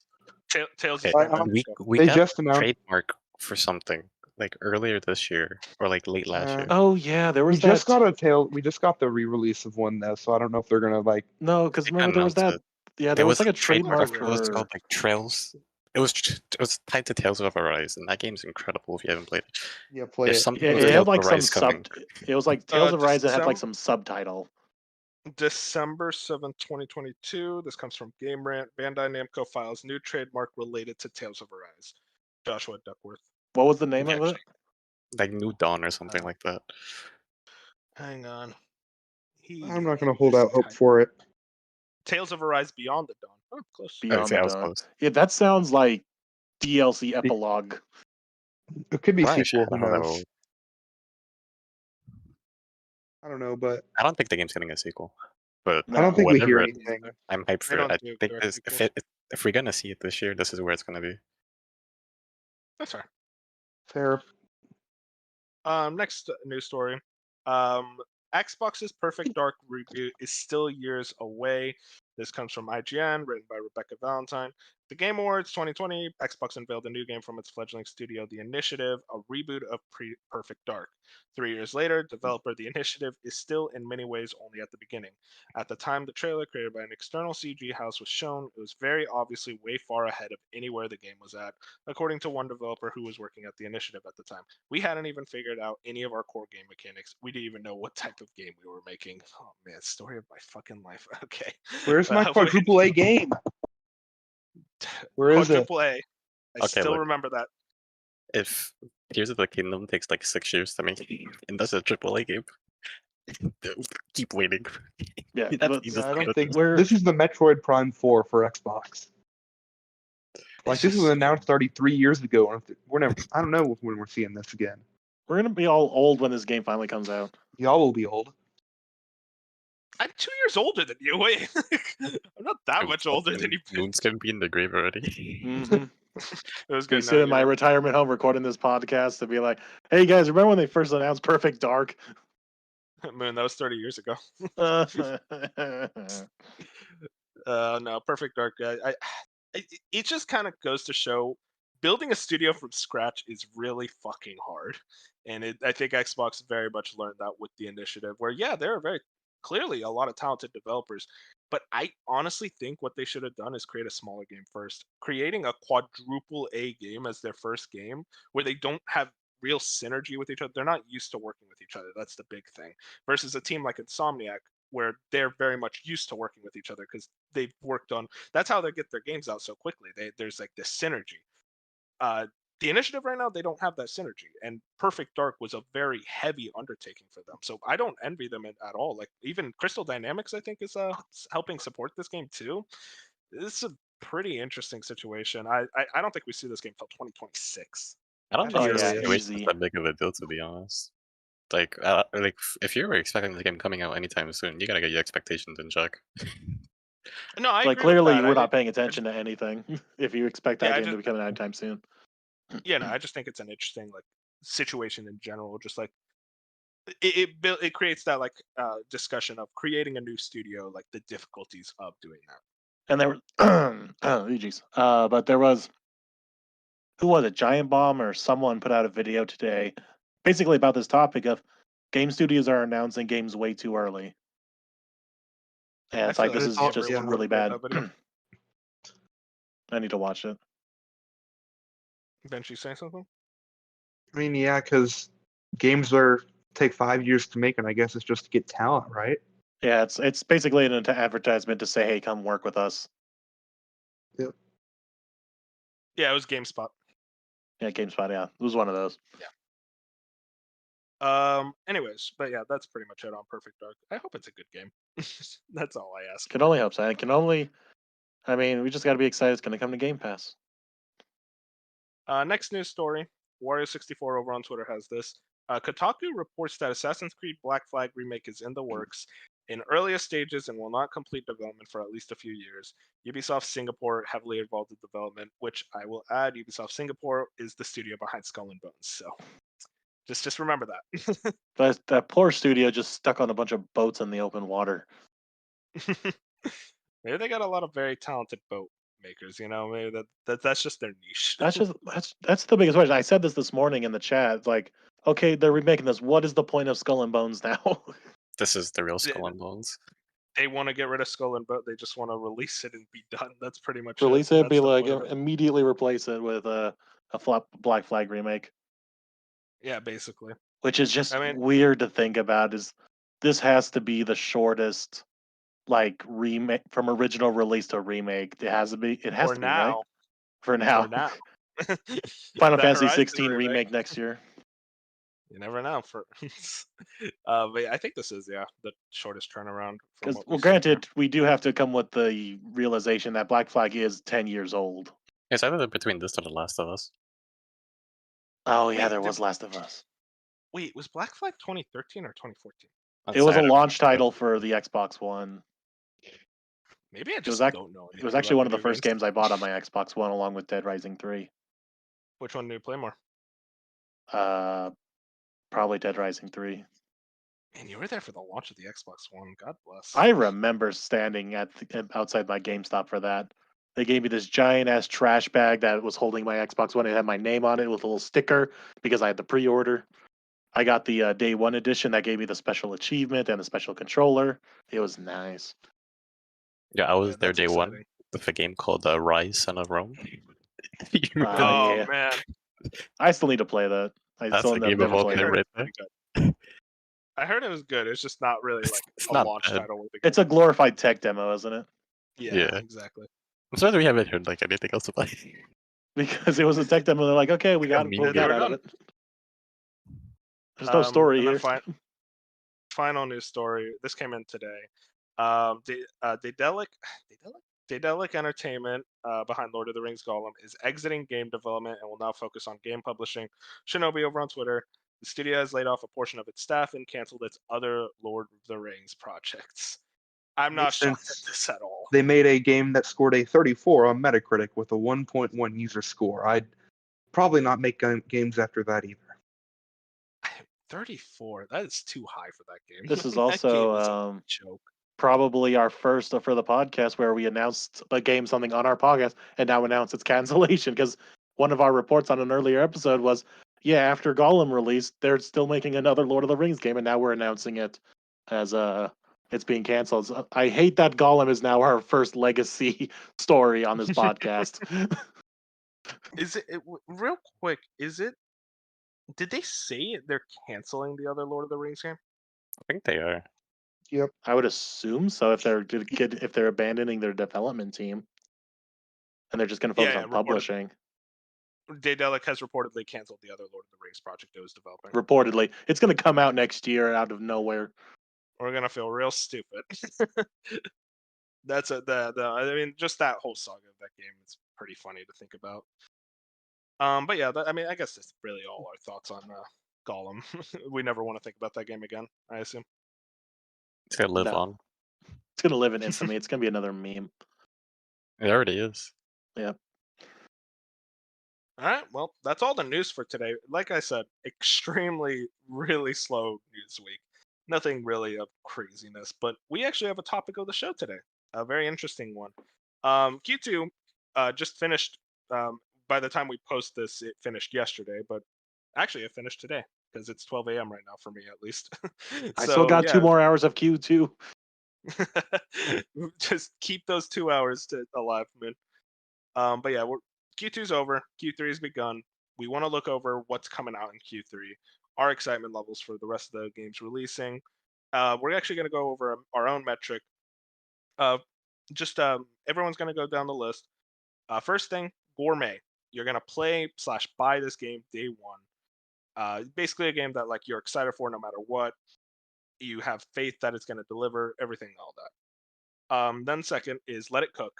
Tales Okay, is I- we They got just announced. trademark for something like earlier this year or like late last year. Oh yeah, there We was just that. got a tail. We just got the re-release of one though, so I don't know if they're gonna like. No, because They remember there was that. announced Yeah, It there was like a trademark. trademark It was for. called like Trails. It was tied to Tales of Arise, and that game's incredible if you haven't played it. Yeah, play There's it. something Yeah, with it Tales had of like some Arise coming. It was like Tales of Rise that had like December- some subtitle. December 7th, 2022. This comes from Game Rant. Bandai Namco files new trademark related to Tales of Arise. Joshua Duckworth. What was the name of it? Like New Dawn or something like that. Hang on. I'm not gonna hold out hope for it. Tales of Arise Beyond the Dawn. Oh, close. Beyond see, I the was Dawn. close. Yeah, that sounds like DLC epilogue. It could be I'm not sequel. sure Who how that knows? will- I don't know, but I don't think the game's getting a sequel, but I don't think we hear whatever it- anything. I'm hyped for it. don't I do think direct if we're gonna see it this year, this is where it's gonna be. That's fair. Fair. Next news story. Xbox's Perfect Dark reboot is still years away. This comes from IGN, written by Rebecca Valentine. The Game Awards 2020, Xbox unveiled a new game from its fledgling studio, The Initiative, a reboot of Perfect Dark. 3 years later, developer The Initiative is still in many ways only at the beginning. At the time the trailer created by an external CG house was shown, it was very obviously way far ahead of anywhere the game was at, according to one developer who was working at The Initiative at the time. We hadn't even figured out any of our core game mechanics. We didn't even know what type of game we were making. Oh man, story of my fucking life. Okay. Where's my quadruple A game? Where is it? Quadruple A. I Okay, still look. remember that. If Tears of the Kingdom takes like 6 years to make, and that's a AAA game, keep waiting. Yeah, That's but easy. I don't think We're- this is the Metroid Prime 4 for Xbox. Like this was just- announced already 3 years ago. And we're never. I don't know when we're seeing this again. we're gonna be all old when this game finally comes out. Y'all will be old. I'm 2 years older than you. Wait, I'm not that much older than you. Moon's gonna be in the grave already. Mm-hmm. It was Be good. sitting in my retirement home recording this podcast to be like, "Hey guys, remember when they first announced Perfect Dark?" Moon, that was 30 years ago. No, Perfect Dark. It just kind of goes to show building a studio from scratch is really fucking hard, and I think Xbox very much learned that with The Initiative, where yeah, there are very clearly a lot of talented developers, but I honestly think what they should have done is create a smaller game first. Creating a quadruple A game as their first game, where they don't have real synergy with each other. They're not used to working with each other. That's the big thing. Versus a team like Insomniac, where they're very much used to working with each other because they've worked on. That's how they get their games out so quickly. There's like this synergy. The Initiative right now, they don't have that synergy, and Perfect Dark was a very heavy undertaking for them. So I don't envy them at all. Like even Crystal Dynamics, I think, is helping support this game too. This is a pretty interesting situation. I don't think we see this game till 2026. I don't Oh, think yeah, the situation's easy. that big of a deal, to be honest. Like if you were expecting the game coming out anytime soon, you gotta get your expectations in check. No, I Like agree with clearly, that. we're not paying attention to anything. If you expect that Yeah, I game to just- be coming out anytime soon, Yeah, no, I just think it's an interesting like situation in general. Just like it creates that like discussion of creating a new studio, like the difficulties of doing that. and there were, oh geez, but there was, who was it? Giant Bomb or someone put out a video today, basically about this topic of game studios are announcing games way too early, and I it's like feel this it's is all- just yeah. really bad. That video. I need to watch it. Benji saying something? I mean, yeah, because games take 5 years to make, and I guess it's just to get talent, right? Yeah, it's basically an advertisement to say, "Hey, come work with us." Yeah, it was GameSpot. Yeah, GameSpot. Yeah, it was one of those. Anyways, but yeah, that's pretty much it on Perfect Dark. I hope it's a good game. That's all I ask. Can only hope so. I mean, we just got to be excited. It's going to come to Game Pass. Next news story. Wario64 over on Twitter has this. Kotaku reports that Assassin's Creed Black Flag remake is in the works, in earliest stages, and will not complete development for at least a few years. Ubisoft Singapore heavily involved in development, which I will add, Ubisoft Singapore is the studio behind Skull and Bones. So just remember that. But that poor studio just stuck on a bunch of boats in the open water. Maybe they got a lot of very talented boat makers. You know, maybe that's just their niche. That's the biggest question. I said this morning in the chat. Like, okay, they're remaking this. What is the point of Skull and Bones now? This is the real Skull and Bones. They want to get rid of Skull and Bones. They just want to release it and be done. That's pretty much Release it. it, That's be the like point of it. immediately replace it with a Black Flag remake, Yeah, basically. which is just I mean- weird to think about. Is this has to be the shortest like remake from original release to remake? It has to be. It has For to be, right? now. For now. For now. Final That Fantasy Horizon 16 remake next year. You never know. But yeah, I think this is the shortest turnaround. Because, From well, granted, we do have to come with the realization that Black Flag is 10 years old. It's either between this or The Last of Us. Oh yeah, Wait, there was Last of Us. Wait, was Black Flag 2013 or 2014? It was a I don't launch remember. title for the Xbox One. Maybe I was just ac- don't know. It was anything actually about one of the video first games. games I bought on my Xbox One, along with Dead Rising 3. Which one do you play more? Probably Dead Rising 3. Man, you were there for the launch of the Xbox One. God bless. I remember standing outside my GameStop for that. They gave me this giant ass trash bag that was holding my Xbox One. It had my name on it with a little sticker because I had the pre-order. I got the day one edition that gave me the special achievement and the special controller. It was nice. Yeah, I was there that's day one exciting. with a game called Rise, Son of Rome. You remember that? Oh yeah. man, I still need to play that. I That's still a game never of all played time it. right pretty there. good. I heard it was good. It's just not really like It's a not launch bad. title with the It's a glorified tech demo, isn't it? Yeah, Yeah. exactly. I'm sorry that we haven't heard like anything else about it. Because it was a tech demo. They're like, okay, we Like a got what meme we got game. out of it. There's no story And then here. final news story. This came in today. Daedalic Entertainment, behind Lord of the Rings Gollum, is exiting game development and will now focus on game publishing. Shinobi over on Twitter. The studio has laid off a portion of its staff and canceled its other Lord of the Rings projects. I'm not Makes shocked sense. at this at all. They made a game that scored a 34 on Metacritic with a 1.1 user score. I'd probably not make games after that either. 34. That is too high for that game. This is That game was a also joke. probably our first for the podcast where we announced a game something on our podcast and now announce its cancellation because one of our reports on an earlier episode was, yeah, after Gollum released, they're still making another Lord of the Rings game, and now we're announcing it as it's being canceled. So I hate that Gollum is now our first legacy story on this podcast. Is it real quick? Did they say they're canceling the other Lord of the Rings game? I think they are. Yep. I would assume so if they're abandoning their development team and they're just going to focus on publishing. Daedalic has reportedly canceled the other Lord of the Rings project it was developing. Reportedly, it's going to come out next year out of nowhere. We're gonna feel real stupid. That's I mean, just that whole saga of that game is pretty funny to think about. But yeah, I mean, I guess that's really all our thoughts on Gollum. We never want to think about that game again, I assume. It's gonna live No. on. It's going to live in infamy. It's going to be another meme. It already is. Yeah. All right, well, that's all the news for today. Like I said, extremely, really slow news week. Nothing really of craziness, but we actually have a topic of the show today. A very interesting one. Q2 just finished. By the time we post this, it finished yesterday, but actually it finished today because it's 12 a.m. right now for me, at least. I still got 2 more hours of Q2. Just keep those 2 hours alive, man. But yeah, Q2's over. Q3 has begun. We want to look over what's coming out in Q3, our excitement levels for the rest of the games releasing. We're actually going to go over our own metric. Everyone's going to go down the list. First thing, Gourmet. You're going to play/buy this game day one. Basically a game that like you're excited for no matter what. You have faith that it's going to deliver everything, all that. Then second is Let It Cook.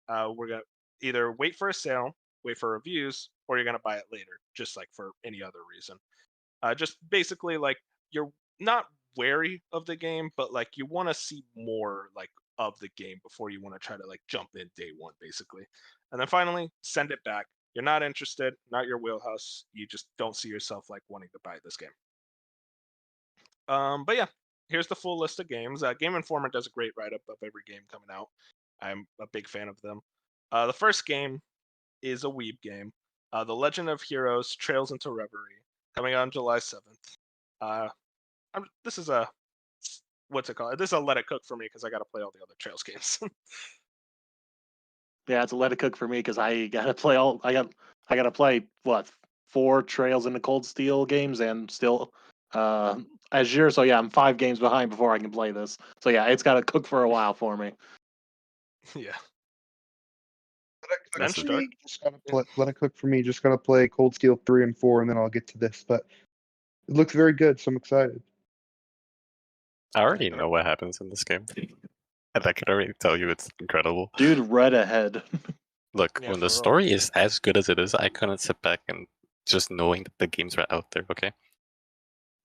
We're going to either wait for a sale, wait for reviews, or you're going to buy it later, just like for any other reason. Just basically like you're not wary of the game, but like you want to see more like of the game before you want to try to like jump in day one, basically. And then finally, send it back. You're not interested, not your wheelhouse. You just don't see yourself like wanting to buy this game. But yeah, here's the full list of games. Game Informer does a great write-up of every game coming out. I'm a big fan of them. The first game is a weeb game. The Legend of Heroes Trails into Reverie, coming out on July 7th. This is a, what's it called? This is a Let It Cook for me because I got to play all the other Trails games. Yeah, it's a Let It Cook for me because I got to play I got to play, 4 Trails into Cold Steel games and still Azure. So yeah, I'm 5 games behind before I can play this. So yeah, it's got to cook for a while for me. Yeah. Let it cook for me. Just gotta play Cold Steel 3 and 4, and then I'll get to this. But it looks very good, so I'm excited. I already know what happens in this game. And I can already tell you it's incredible. Dude, read ahead. Look, Yeah, when for the real. story is as good as it is, I couldn't sit back and just knowing that the games are out there, okay?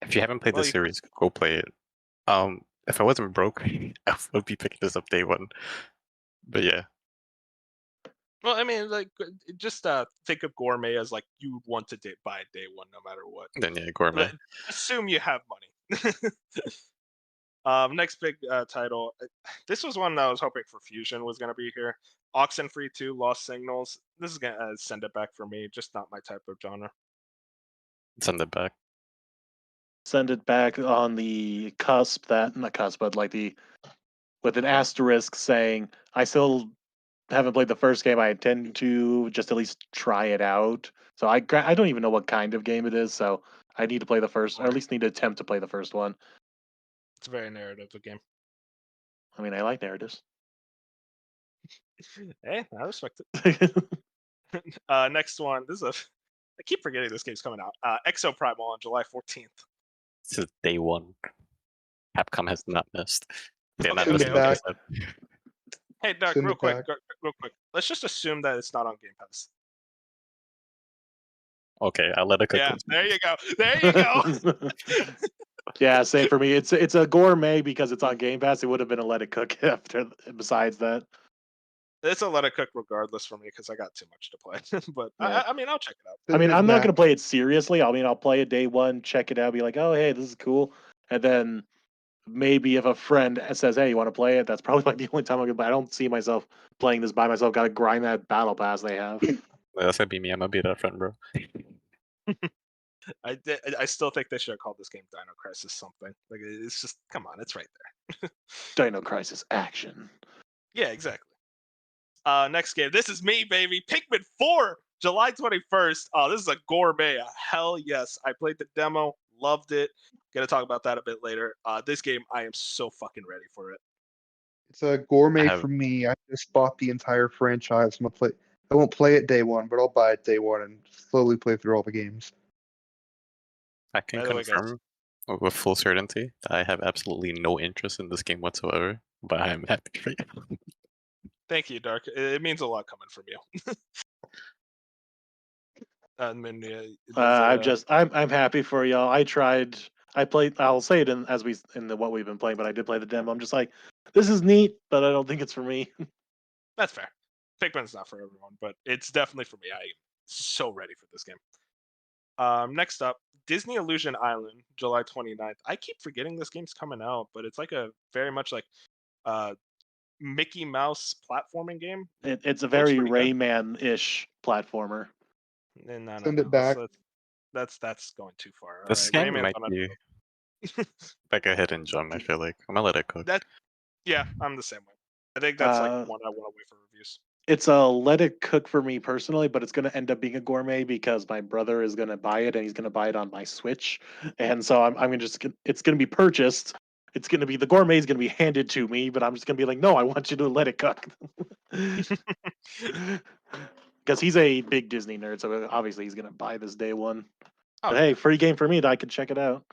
If you haven't played Well, the series, go play it. If I wasn't broke, I would be picking this up day one. But yeah. Well, I mean, like, just think of Gourmet as like you want to buy day one no matter what. Then yeah, Gourmet. Assume you have money. Next big title. This was one that I was hoping for Fusion was going to be here. Oxenfree 2, Lost Signals. This is going to send it back for me. Just not my type of genre. Send it back. Send it back on the cusp that not cusp, but like the with an asterisk saying I still haven't played the first game. I intend to just at least try it out. So I don't even know what kind of game it is. So I need to play the first, or at least need to attempt to play the first one. It's a very narrative game. I mean, I like narratives. Hey, I respect it. Next one. I keep forgetting this game's coming out. Exo Primal on July 14th. This is day one. Capcom has not missed. They're not Okay, missing okay. what they said. Hey, Doug, Send real it quick. back. Real quick. Let's just assume that it's not on Game Pass. Okay, I'll let it cook. Yeah, there you go. There you go. Yeah, same for me. It's a gourmet because it's on Game Pass. It would have been a let it cook after. Besides that, It's a let it cook regardless for me because I got too much to play. But Yeah. I mean, I'll check it out. I mean, Send it I'm not back. gonna play it seriously. I mean, I'll play it day one, check it out, be like, oh hey, this is cool, and then maybe if a friend says, hey, you want to play it, that's probably like the only time I'm gonna play. I don't see myself playing this by myself. Got to grind that battle pass they have. That's gonna be me. I'm gonna be that friend, bro. I still think they should have called this game Dino Crisis something. Like it's just come on, it's right there. Dino Crisis action. Yeah, exactly. Next game. This is me, baby. Pikmin 4, July 21st. Oh, this is a gourmet. Hell yes. I played the demo, loved it. Gonna talk about that a bit later. This game, I am so fucking ready for it. It's a gourmet have- for me. I just bought the entire franchise. I won't play it day one, but I'll buy it day one and slowly play through all the games. I can By the way, guys- confirm with full certainty that I have absolutely no interest in this game whatsoever, but I am happy for you. Thank you, Dark. It means a lot coming from you. I mean, I'm happy for y'all. I tried. I played. I'll say it in what we've been playing, but I did play the demo. I'm just like, this is neat, but I don't think it's for me. That's fair. Pikmin's not for everyone, but it's definitely for me. I am so ready for this game. Next up, Disney Illusion Island, July 29th. I keep forgetting this game's coming out, but it's like a very much like Mickey Mouse platforming game. It's a very pretty good. Rayman-ish platformer. No. Send it back. That's going too far. This All right, game Rayman's might on be like a hidden gem, I feel like. I'm gonna let it cook. Yeah, I'm the same way. I think that's like Uh, one I want to wait for reviews. It's a let it cook for me personally, but it's going to end up being a gourmet because my brother is going to buy it and he's going to buy it on my Switch, and so I'm gonna just it's going to be purchased. It's going to be the gourmet is going to be handed to me, but I'm just going to be like, no, I want you to let it cook. Because he's a big Disney nerd, so obviously he's going to buy this day one. Oh, But hey, free game for me that I could check it out.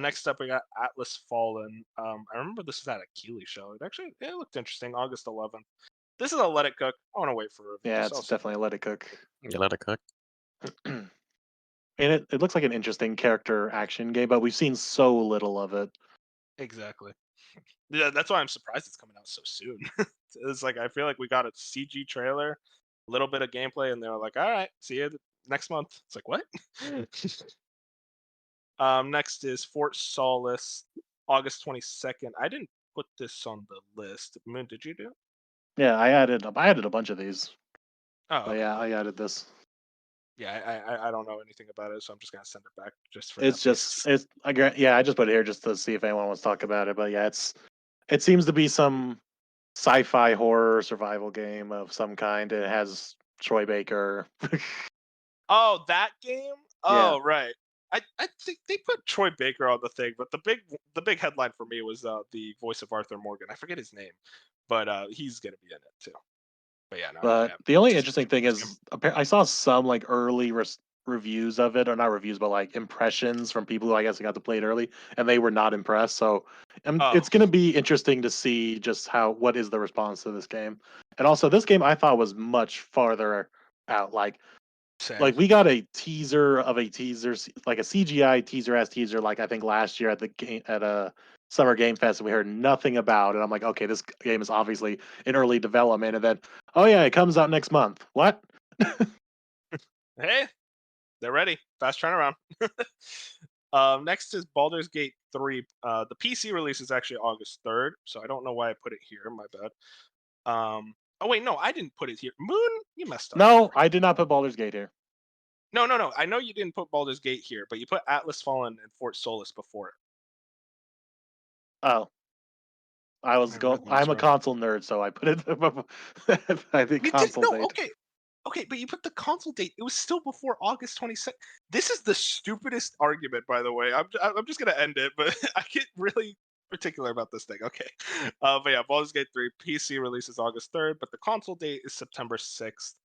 Next up, we got Atlas Fallen. I remember this was at a Keeley show. It looked interesting. August 11th. This is a let it cook. I want to wait for reviews. Yeah, it's definitely a let it cook. You let it cook. And it looks like an interesting character action game, but we've seen so little of it. Exactly. Yeah, that's why I'm surprised it's coming out so soon. It's like I feel like we got a CG trailer, a little bit of gameplay, and they were like, "All right, see you next month." It's like what? Next is Fort Solace, August 22nd. I didn't put this on the list. Moon, did you do it? Yeah, I added a bunch of these. Oh, But okay. yeah, I added this. Yeah, I don't know anything about it, so I'm just gonna send it back just for. It's that just I just put it here just to see if anyone wants to talk about it. But yeah, it seems to be some sci-fi horror survival game of some kind. It has Troy Baker. Oh, that game? Yeah. Oh, right. I think they put Troy Baker on the thing, but the big headline for me was the voice of Arthur Morgan. I forget his name, but he's gonna be in it too. But yeah, no. But yeah, the only just interesting thing this game. is I saw some like early reviews of it, or not reviews, but like impressions from people who I guess got to play it early, and they were not impressed. So Oh. it's going to be interesting to see just what is the response to this game. And also, this game I thought was much farther out. Like we got a teaser of a teaser, like a CGI teaser, like I think last year at the game at a Summer Game Fest, and we heard nothing about it. I'm like, okay, this game is obviously in early development, and then, oh yeah, it comes out next month. What? Hey, they're ready. Fast turnaround. Next is Baldur's Gate 3. The PC release is actually August 3rd, so I don't know why I put it here. My bad. Oh wait, no, I didn't put it here. Moon, you messed up. No, I did not put Baldur's Gate here. No. I know you didn't put Baldur's Gate here, but you put Atlas Fallen and Fort Solis before it. Oh, I'm a console nerd, so I put it. I think console date. Okay, but you put the console date. It was still before August 22nd. This is the stupidest argument, by the way. I'm just gonna end it, but I get really particular about this thing. Okay, but yeah, Baldur's Gate 3 PC releases August 3rd, but the console date is September 6th.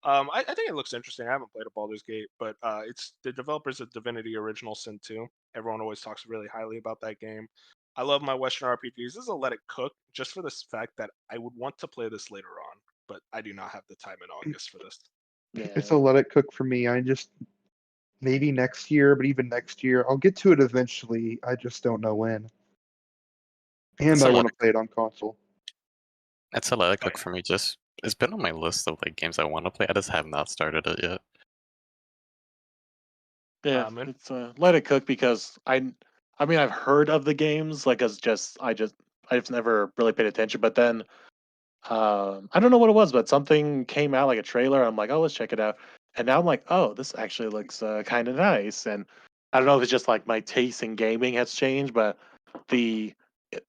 I think it looks interesting. I haven't played a Baldur's Gate, but it's the developers of Divinity Original Sin 2. Everyone always talks really highly about that game. I love my Western RPGs. This is a let it cook, just for this fact that I would want to play this later on, but I do not have the time in August for this. Yeah. It's a let it cook for me. I just maybe next year, but even next year, I'll get to it eventually. I just don't know when. And I want to play it on console. It's a let it cook for me. Just it's been on my list of like games I want to play. I just have not started it yet. Yeah, it's let it cook because I mean I've heard of the games like as I've never really paid attention, but then I don't know what it was, but something came out like a trailer. I'm like, oh, let's check it out, and now I'm like, oh, this actually looks kind of nice. And I don't know if it's just like my taste in gaming has changed, but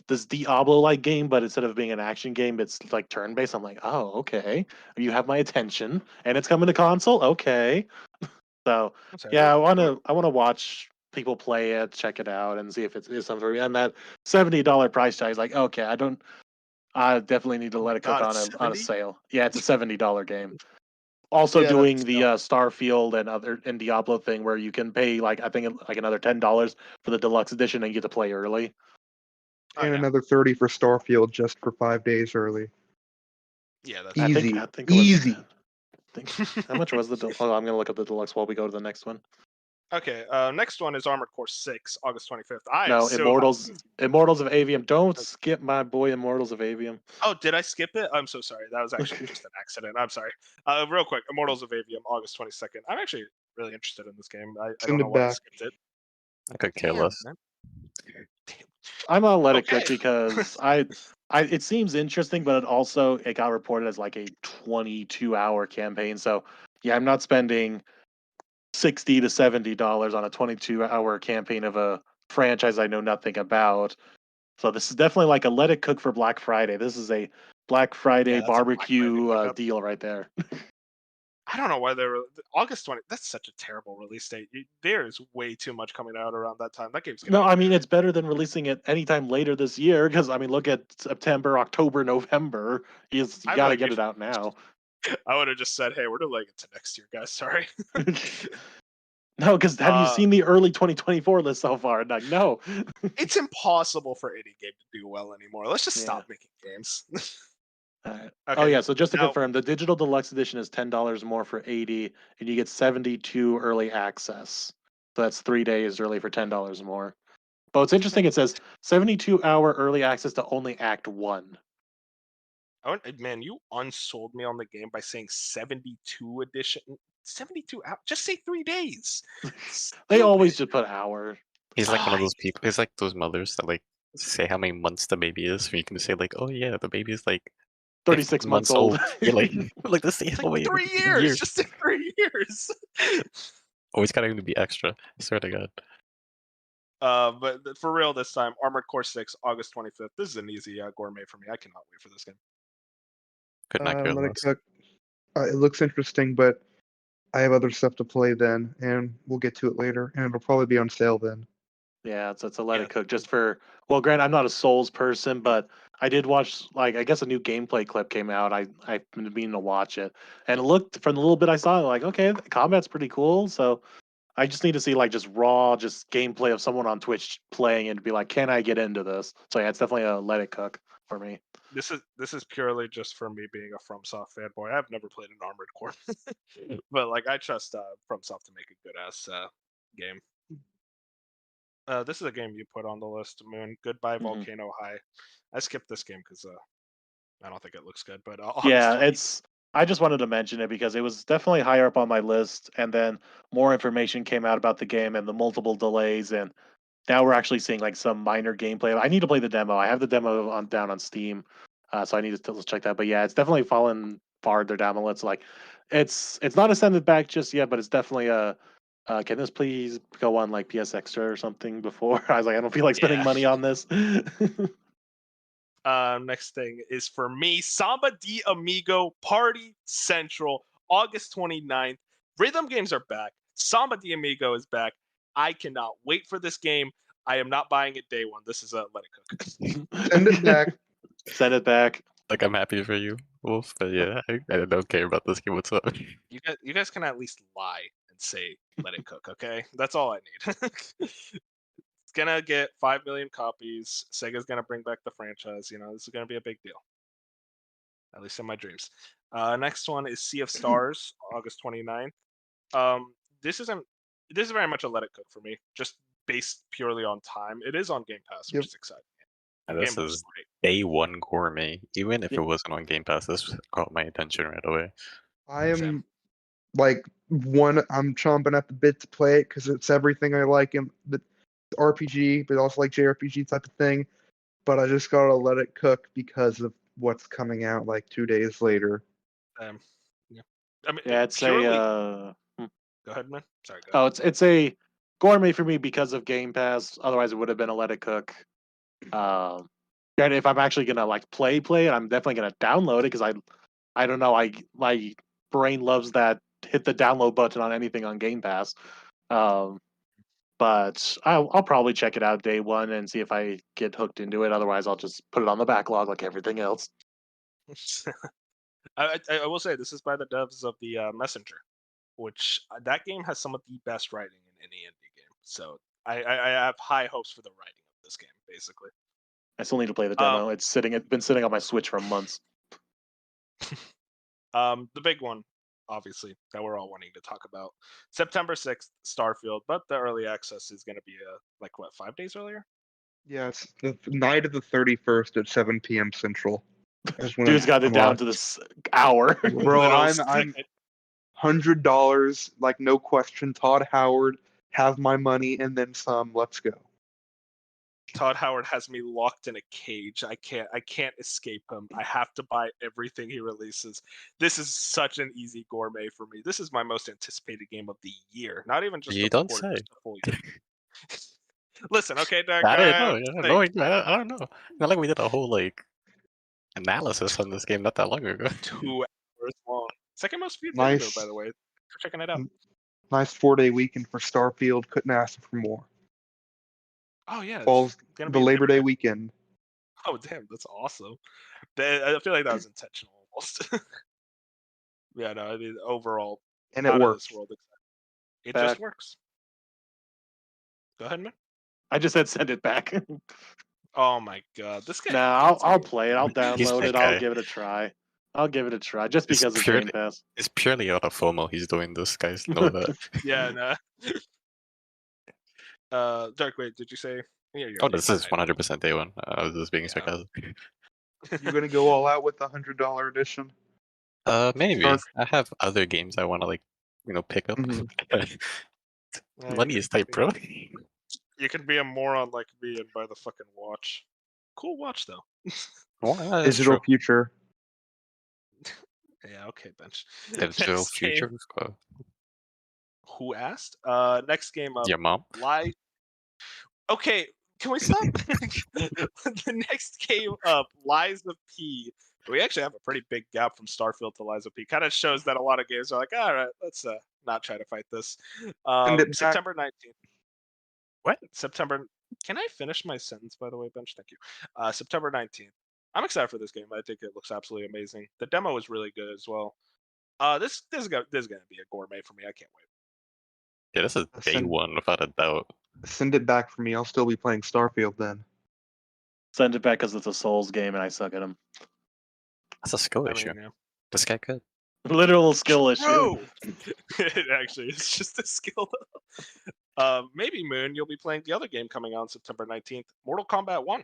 this Diablo-like game, but instead of being an action game, it's like turn-based. I'm like, oh, okay, you have my attention, and it's coming to console. Okay, so yeah, I want to watch people play it, check it out, and see if it is something for me. And that $70 price tag is like, okay, I definitely need to let it cook on a sale. Yeah, it's a $70 game. Also doing the Starfield and Diablo thing where you can pay like I think like another $10 for the deluxe edition and you get to play early. And another 30 for Starfield just for 5 days early. Yeah, that's easy. I think easy. How much was the deluxe? Oh, I'm gonna look up the deluxe while we go to the next one. Okay, next one is Armored Core 6, August 25th. Immortals of Avium. Don't skip my boy Immortals of Avium. Oh, did I skip it? I'm so sorry. That was actually just an accident. I'm sorry. Real quick, Immortals of Avium, August 22nd. I'm actually really interested in this game. I don't know why I skipped it. I could care less. I'm gonna let it cook because it seems interesting, but it got reported as like a 22-hour campaign. So yeah, I'm not spending $60 to $70 on a 22-hour campaign of a franchise I know nothing about. So this is definitely like a let it cook for Black Friday. This is a Black Friday barbecue deal right there. I don't know why they were August 20. That's such a terrible release date. There is way too much coming out around that time. That game's no. I mean, it's better than releasing it anytime later this year because I mean, look at September, October, November. You got to get it out now. I would have just said, "Hey, we're delaying it to next year, guys. Sorry." No, because have you seen the early 2024 list so far? Like, no. It's impossible for any game to do well anymore. Let's just stop making games. Okay. Oh yeah, so just to confirm, the digital deluxe edition is $10 more for 80, and you get 72 early access. So that's 3 days early for $10 more. But what's interesting, it says 72-hour early access to only Act 1. Man, you unsold me on the game by saying 72 edition. 72 hours. Just say 3 days. They always just put hour. He's like one of those people. He's like those mothers that like say how many months the baby is. So you can say like, oh yeah, the baby is like 36 months old. You're like the same way. 3 years. Just say 3 years. Always gotta be extra. I swear to God. But for real this time, Armored Core 6, August 25th. This is an easy gourmet for me. I cannot wait for this game. Could not care less. It looks interesting, but I have other stuff to play then, and we'll get to it later, and it'll probably be on sale then. Yeah, it's a let it cook just for. Well, granted, I'm not a Souls person, but I did watch like I guess a new gameplay clip came out. I've been meaning to watch it, and it looked from the little bit I saw, like okay, the combat's pretty cool. So I just need to see like just raw, just gameplay of someone on Twitch playing and be like, can I get into this? So yeah, it's definitely a let it cook for me. This is purely just for me being a FromSoft fanboy. I've never played an Armored Core, but like I trust FromSoft to make a good ass game. This is a game you put on the list, Moon. Goodbye Volcano High. I skipped this game because I don't think it looks good. But yeah, I just wanted to mention it because it was definitely higher up on my list, and then more information came out about the game and the multiple delays, and now we're actually seeing like some minor gameplay. I need to play the demo. I have the demo down on Steam, so I need to check that. But yeah, it's definitely fallen farther down the list. Like, it's not ascended back just yet, but it's definitely a. Can this please go on like PS Extra or something before? I was like, I don't feel like spending Yeah. money on this. Next thing is for me, Samba de Amigo Party Central, August 29th. Rhythm games are back. Samba de Amigo is back. I cannot wait for this game. I am not buying it day one. This is a let it cook. Send it back. Send it back. Like, I'm happy for you, Wolf, but yeah, I don't care about this game whatsoever. You guys can at least lie and say let it cook, okay? That's all I need. It's gonna get 5 million copies. Sega's gonna bring back the franchise. You know, this is gonna be a big deal. At least in my dreams. Next one is Sea of Stars, August 29th. This is very much a let it cook for me, just based purely on time. It is on Game Pass, which Yep. is exciting. And Game this looks is great. day one gourmet. Even if it wasn't on Game Pass, this caught my attention right away. I am Same. like I'm chomping at the bit to play it because it's everything I like in the RPG, but also like JRPG type of thing. But I just gotta let it cook because of what's coming out like 2 days later. Yeah. I mean, Yeah, it's purely. a. Go ahead, man. Sorry. Go ahead. Oh, it's a gourmet for me because of Game Pass. Otherwise, it would have been a let it cook. And if I'm actually gonna like play it, I'm definitely gonna download it because I don't know, my brain loves that hit the download button on anything on Game Pass. But I'll probably check it out day one and see if I get hooked into it. Otherwise, I'll just put it on the backlog like everything else. I will say this is by the devs of the Messenger, which that game has some of the best writing in any indie game. So I have high hopes for the writing of this game, basically. I still need to play the demo. It's been sitting on my Switch for months. The big one, obviously, that we're all wanting to talk about, September 6th, Starfield, but the early access is going to be like what, 5 days earlier? Yeah, it's the night of the 31st at 7 p.m. Central. Dude's got it down to this hour. Bro, I'm $100, like no question. Todd Howard, have my money and then some. Let's go. Todd Howard has me locked in a cage. I can't escape him. I have to buy everything he releases. This is such an easy gourmet for me. This is my most anticipated game of the year. Not even just You the don't quarter, say. just the full year. Listen, okay, Derek. I don't know. Not like we did a whole like analysis on this game not that long ago. 2 hours long. Second most viewed Nice. video, by the way. For checking it out. Nice 4-day weekend for Starfield. Couldn't ask for more. Oh yeah, Falls it's gonna the be Labor Day weekend. Oh damn, that's awesome. I feel like that was intentional almost. Yeah, no, I mean overall, And it out of works. this world. It Back. just works. Go ahead, man. I just said send it back. Oh my god, this guy. Nah, I'll play it. I'll He's download that it. I'll guy. give it a try. I'll give it a try just It's because of purely- Game Pass. It's purely out of FOMO he's doing this, guys. Know that. Yeah, no. Dark, wait, did you say? Yeah, you're Oh, this is right. 100% day one. I was just being Yeah. sarcastic. You gonna go all out with the $100 edition? Maybe. Dark. I have other games I want to pick up. Mhm. Yeah, Money is tight, bro. You can be a moron like me and buy the fucking watch. Cool watch though. Well, that's Digital true. future. Yeah, okay, bench. Digital Next future. game- Who asked? Next game up. Your mom. Live. Okay, can we stop? The next game up, Lies of P. We actually have a pretty big gap from Starfield to Lies of P. Kind of shows that a lot of games are like, all right, let's not try to fight this. Send it back. September 19th. What? September. Can I finish my sentence, by the way, Bench? Thank you. September 19th. I'm excited for this game. I think it looks absolutely amazing. The demo is really good as well. This is gonna be a gourmet for me. I can't wait. Yeah, this is day Send- one without a doubt. Send it back for me. I'll still be playing Starfield then. Send it back because it's a Souls game and I suck at them. That's a skill I issue. mean, yeah. This guy could. Literal skill issue. True. It actually is just a skill. Maybe Moon, you'll be playing the other game coming out on September 19th, Mortal Kombat 1.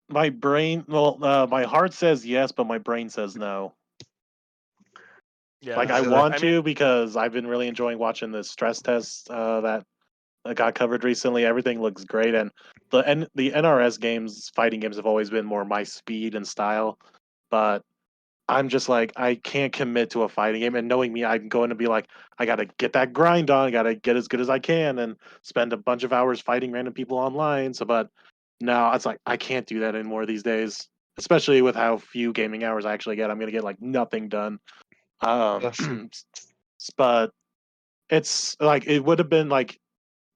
My brain, well, my heart says yes, but my brain says no. Yeah, Like, I I mean- want to because I've been really enjoying watching the stress tests that got covered recently. Everything looks great, and the NRS games, fighting games, have always been more my speed and style. But I'm just like, I can't commit to a fighting game, and knowing me, I'm going to be like, I gotta get that grind on, I gotta get as good as I can, and spend a bunch of hours fighting random people online. So, but now it's like I can't do that anymore these days, especially with how few gaming hours I actually get. I'm gonna get like nothing done. Yes. But it's like it would have been like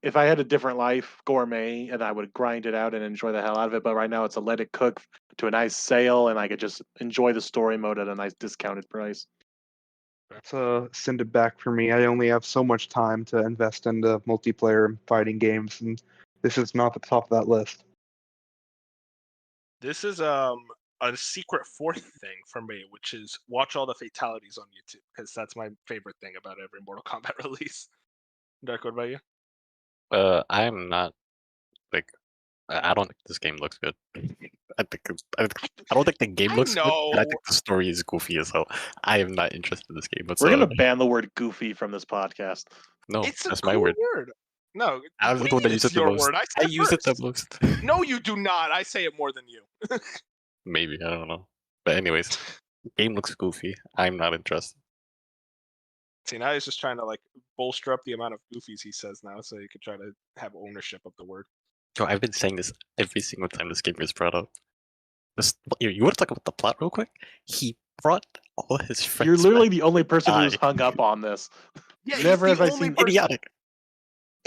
if I had a different life, gourmet, and I would grind it out and enjoy the hell out of it. But right now, it's a let it cook to a nice sale, and I could just enjoy the story mode at a nice discounted price. So send it back for me. I only have so much time to invest into multiplayer fighting games, and this is not the top of that list. This is a secret fourth thing for me, which is watch all the fatalities on YouTube, because that's my favorite thing about every Mortal Kombat release. Dark, what about you? I'm not like I don't think this game looks good. I don't think the game I looks good, and I know. think the story is goofy as hell. I am not interested in this game We're whatsoever. gonna ban the word "goofy" from this podcast. No, It's a that's cool my word. word. No, I was what the do you one that mean used it's it the your most. word? I I said use it the first. most. No, you do not. I say it more than you. Maybe, I don't know. But anyways, the game looks goofy. I'm not interested. See, now he's just trying to like bolster up the amount of goofies he says now, so he could try to have ownership of the word. Yo, I've been saying this every single time this game is brought up. You want to talk about the plot real quick? He brought all his friends. You're literally back the only to person who's die. hung up on this. Yeah, Never he's have the I only seen person. Idiotic.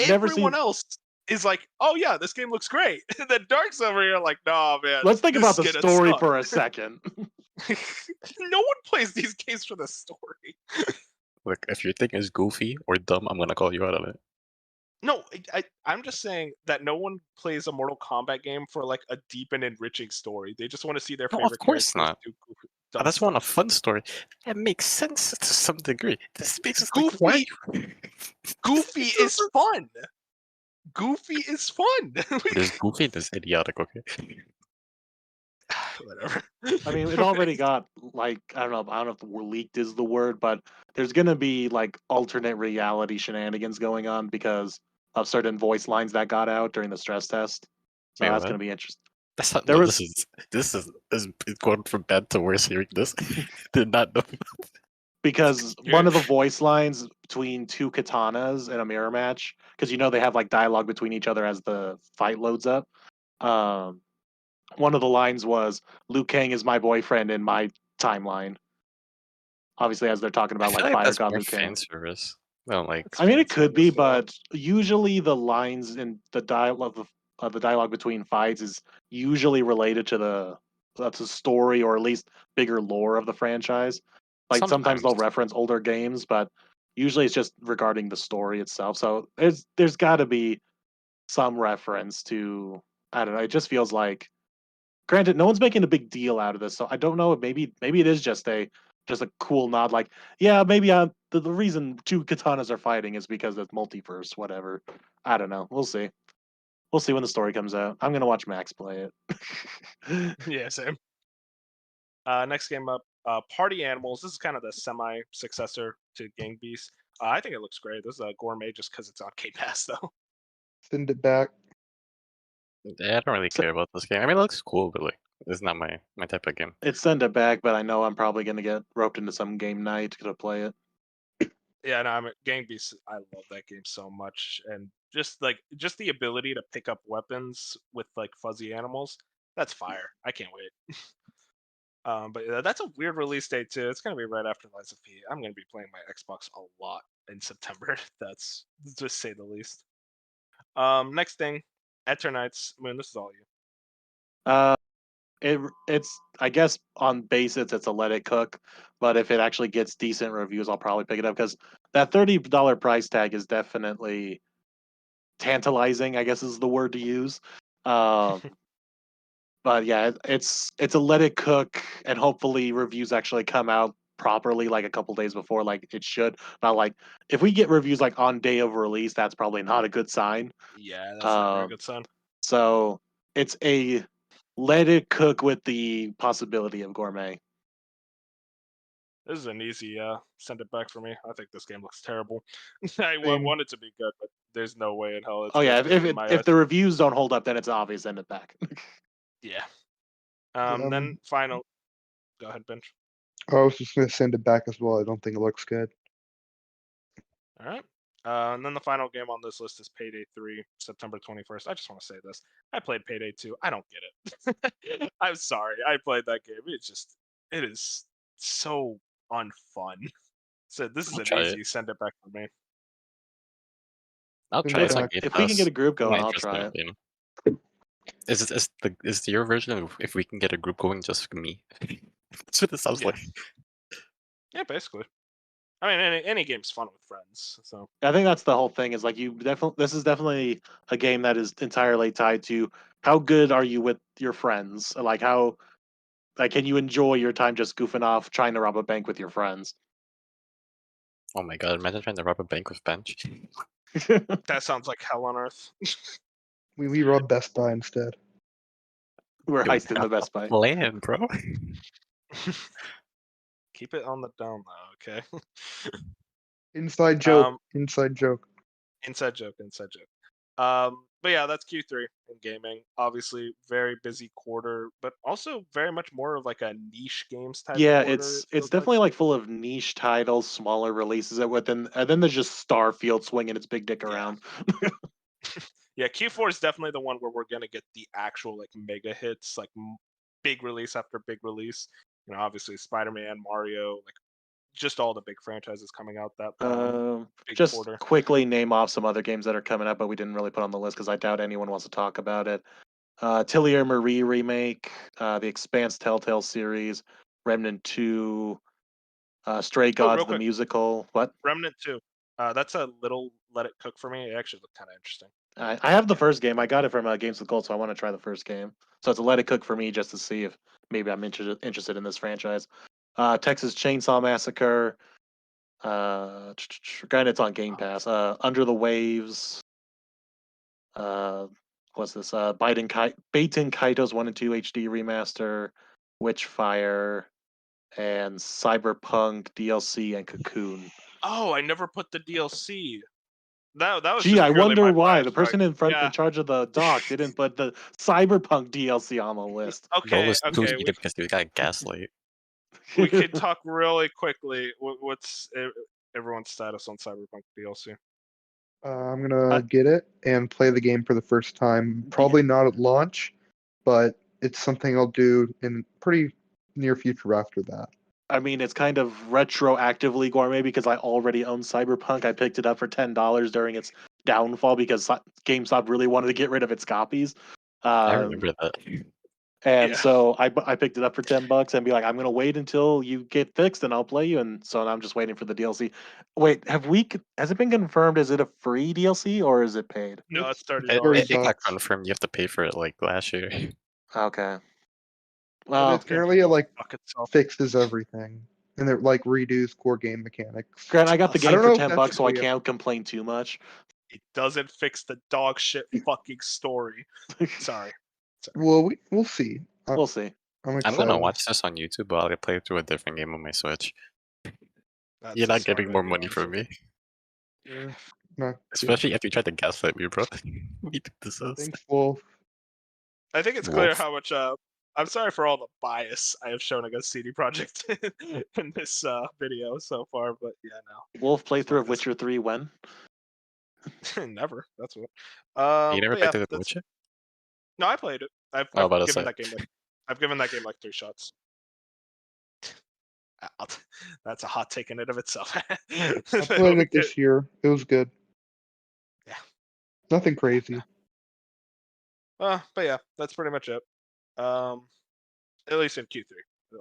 never Everyone seen. else is like, "Oh yeah, this game looks great." And then Dark's over here like, "Nah, man." Let's think this about the is gonna story suck." for a second. No one plays these games for the story. Look, if your thing is goofy or dumb, I'm gonna call you out on it. No, I'm just saying that no one plays a Mortal Kombat game for like a deep and enriching story. They just want to see their No, favorite of course characters not. do goofy, I dumb just want a stuff. fun story. That makes sense to some degree. This makes us like, why? Goofy is fun. Goofy is fun. There's goofy, there's idiotic, okay? Whatever. I mean, it already got like I don't know if the word leaked is the word, but there's gonna be like alternate reality shenanigans going on because of certain voice lines that got out during the stress test. So Wait, that's what? gonna be interesting. That's not. There No, was this is going from bad to worse. Hearing this, did not know. because one of the voice lines between two katanas in a mirror match, because you know they have like dialogue between each other as the fight loads up. Um, one of the lines was Liu Kang is my boyfriend in my timeline. Obviously, as they're talking I about feel like like Fire that's God more Liu Kang. fan service. No, like It's I mean, fan it could be, service, yeah. but usually the lines in the dialogue of the dialogue between fights is usually related to the story or at least bigger lore of the franchise. Like sometimes they'll sometimes. reference older games, but usually it's just regarding the story itself. So there's got to be some reference to I don't know. It just feels like granted, no one's making a big deal out of this, so I don't know if maybe it is just a cool nod, like yeah, maybe the reason two katanas are fighting is because it's multiverse, whatever. I don't know. We'll see. We'll see when the story comes out. I'm gonna watch Max play it. Yeah, same. Next game up, Party Animals. This is kind of the semi-successor to Gang Beasts. I think it looks great. This is a gourmet just because it's on Game Pass, though. Send it back. I don't really So- care about this game. I mean, it looks cool, but like, it's not my type of game. It's send it back, but I know I'm probably gonna get roped into some game night to play it. Yeah, no, Gang Beasts. I love that game so much, and just the ability to pick up weapons with like fuzzy animals. That's fire. I can't wait. But yeah, that's a weird release date too. It's gonna be right after Lies of P. I'm gonna be playing my Xbox a lot in September. That's to say the least. Next thing, Eternites. Moon, this is all you. It's I guess on basis it's a let it cook, but if it actually gets decent reviews, I'll probably pick it up because that $30 price tag is definitely tantalizing, I guess is the word to use. Um, but yeah, it's a let it cook, and hopefully reviews actually come out properly like a couple days before, like it should. Not like if we get reviews like on day of release, that's probably not a good sign. Yeah, that's never a Um, good sign. so it's a let it cook with the possibility of gourmet. This is an easy send it back for me. I think this game looks terrible. I Same. want it to be good, but there's no way in hell it's Oh yeah, good in my if eyes. the reviews don't hold up, then it's obvious. Send it back. Yeah. Um, Then final. Go ahead, Bench. I was just gonna send it back as well. I don't think it looks good. All right. And then the final game on this list is Payday 3, September 21st. I just want to say this. I played Payday 2. I don't get it. I'm sorry. I played that game. It is so unfun. So this is I'll an try easy send it back for me. I'll Send try it it on back. Game If we can Pass. get a group going, I'm I'll interested try in it. game. Is your version of if we can get a group going just me? That's what it sounds Yeah. like. Yeah, basically. I mean, any game's fun with friends. So I think that's the whole thing. Is like this is definitely a game that is entirely tied to how good are you with your friends. Like can you enjoy your time just goofing off trying to rob a bank with your friends? Oh my god! Imagine trying to rob a bank with Bench. that sounds like hell on earth. We robbed Best Buy instead. We're Dude, heisting the Best Buy. Plan, bro. Keep it on the down though, okay? Inside joke. Um, Inside joke. Inside joke. But yeah, that's Q3 in gaming. Obviously, very busy quarter, but also very much more of like a niche games type Yeah, quarter. it's it feels definitely like full of niche titles, smaller releases, and then there's just Starfield swinging its big dick Yeah. around. Yeah, Q4 is definitely the one where we're gonna get the actual like mega hits, like big release after big release. You know, obviously Spider-Man, Mario, like just all the big franchises coming out that big Just quarter. quickly name off some other games that are coming up, but we didn't really put on the list because I doubt anyone wants to talk about it. Tillier Marie remake, the Expanse Telltale series, Remnant 2, Stray Gods real the quick. musical. What? Remnant 2. That's a little let it cook for me. It actually looked kind of interesting. I have the first game. I got it from Games with Gold, so I want to try the first game. So it's a let it cook for me just to see if maybe I'm interested in this franchise. Texas Chainsaw Massacre. Granted, it's on Game Pass. Under the Waves. What's this? Baiten Kaito's 1 and 2 HD remaster, Witchfire, and Cyberpunk DLC and Cocoon. Oh, I never put the DLC. That was Gee, just I purely wonder my why bias, the person in yeah. charge of the doc didn't put the Cyberpunk DLC on the list. Bro Okay, was too okay. heated because we got gaslight. We could talk really quickly. What's everyone's status on Cyberpunk DLC? I'm gonna get it and play the game for the first time. Probably not at launch, but it's something I'll do in pretty near future after that. I mean, it's kind of retroactively gourmet because I already own Cyberpunk. I picked it up for $10 during its downfall because GameStop really wanted to get rid of its copies. I remember that. And Yeah. so I picked it up for $10 and be like, I'm gonna wait until you get fixed and I'll play you. And so I'm just waiting for the DLC. Wait, has it been confirmed? Is it a free DLC or is it paid? No, it's $30. It got $30. confirmed. You have to pay for it like last year. Okay. But Well, apparently it like Fuck itself. fixes everything, and it like redos core game mechanics. Grant, I got the I game don't for know if $10, that's so I really a- can't complain too much. It doesn't fix the dog shit fucking story. Sorry. Well, we'll see. We'll see. I'm I'm excited. gonna watch this on YouTube, but I'll play through a different game on my Switch. That's You're a not smart getting more idea, money from honestly. me. Yeah, not good. Especially if you try to gaslight me, bro. We did this. Thanks, Wolf. I think it's clear Wolf. how much. I'm sorry for all the bias I have shown against CD Projekt in this video so far, but yeah, no. Wolf playthrough of this. Witcher 3 when? Never. That's what. You never But yeah, played The that's, Witcher? no, I played it. I've about to given say. that game like I've given that game like 3 shots. That's a hot take in and of itself. I played it this year. It was good. Yeah. Nothing crazy. But yeah, that's pretty much it. At least in Q3.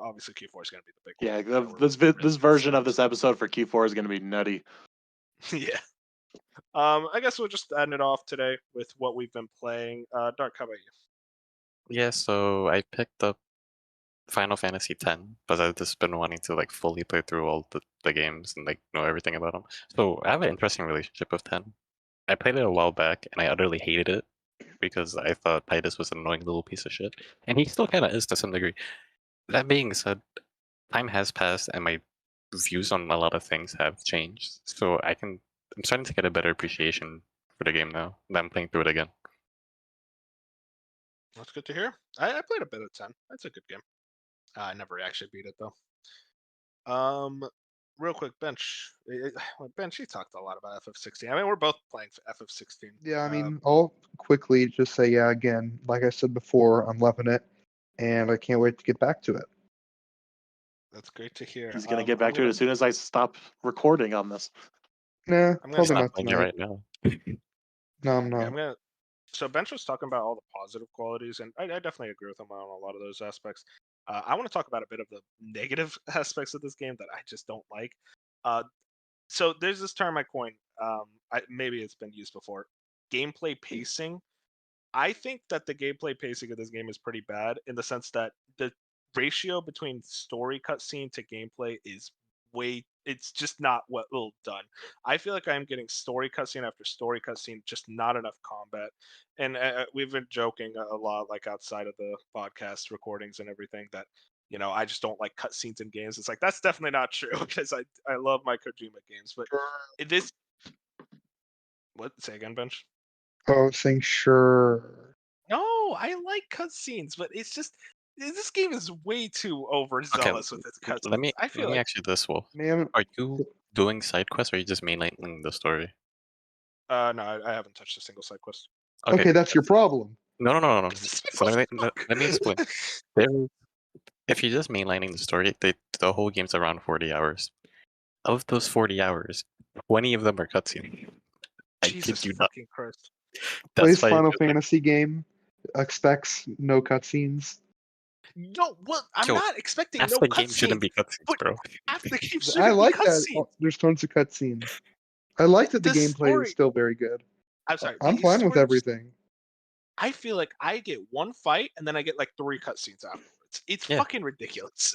Obviously, Q4 is going to be the big one. Yeah, you know, this version of this episode for Q4 is going to be nutty. Yeah. I guess we'll just end it off today with what we've been playing. Dark, how about you? Yeah, so I picked up Final Fantasy X, but I've just been wanting to like fully play through all the games and like know everything about them. So I have an interesting relationship with 10. I played it a while back and I utterly hated it because I thought Titus was an annoying little piece of shit. And he still kind of is to some degree. That being said, time has passed and my views on a lot of things have changed. So I'm starting to get a better appreciation for the game now that I'm playing through it again. That's good to hear. I played a bit of 10. That's a good game. I never actually beat it though. Real quick, Bench. Bench, you talked a lot about FF16. I mean, we're both playing FF16. Yeah, I mean, I'll quickly just say, yeah, again, like I said before, I'm loving it, and I can't wait to get back to it. That's great to hear. He's gonna get back to it as soon as I stop recording on this. Nah, I'm gonna probably Stop not playing it tonight. right now. No, I'm Yeah, not. So Bench was talking about all the positive qualities, and I definitely agree with him on a lot of those aspects. I want to talk about a bit of the negative aspects of this game that I just don't like. So there's this term I coined. Maybe it's been used before. Gameplay pacing. I think that the gameplay pacing of this game is pretty bad in the sense that the ratio between story cutscene to gameplay is it's just not well done. I feel like I'm getting story cutscene after story cutscene, just not enough combat. And we've been joking a lot, like outside of the podcast recordings and everything, that I just don't like cutscenes in games. It's like that's definitely not true because I love my Kojima games, but this. What? Say again, Bench? Oh, saying sure. No, I like cutscenes, but it's just this game is way too overzealous with its cutscenes. Let me feel like ask you this, Wolf. Man, Are you doing side quests or are you just mainlining the story? no, I haven't touched a single side quest. okay, that's your problem. No. So let me explain. If you're just mainlining the story, the whole game's around 40 hours. Of those 40 hours, 20 of them are cutscene. I Jesus kid you not. fucking Christ. Plays That's why Final Fantasy game, expects no cutscenes. No, well, I'm Yo, not expecting half no the game shouldn't cutscenes, be cutscenes, but bro. half the game I shouldn't be like that. cutscenes. There's tons of cutscenes. I like that the The gameplay story- is still very good. I'm sorry. I'm the fine with story just- everything. I feel like I get one fight and then I get like 3 cutscenes afterwards. It's Yeah. fucking ridiculous.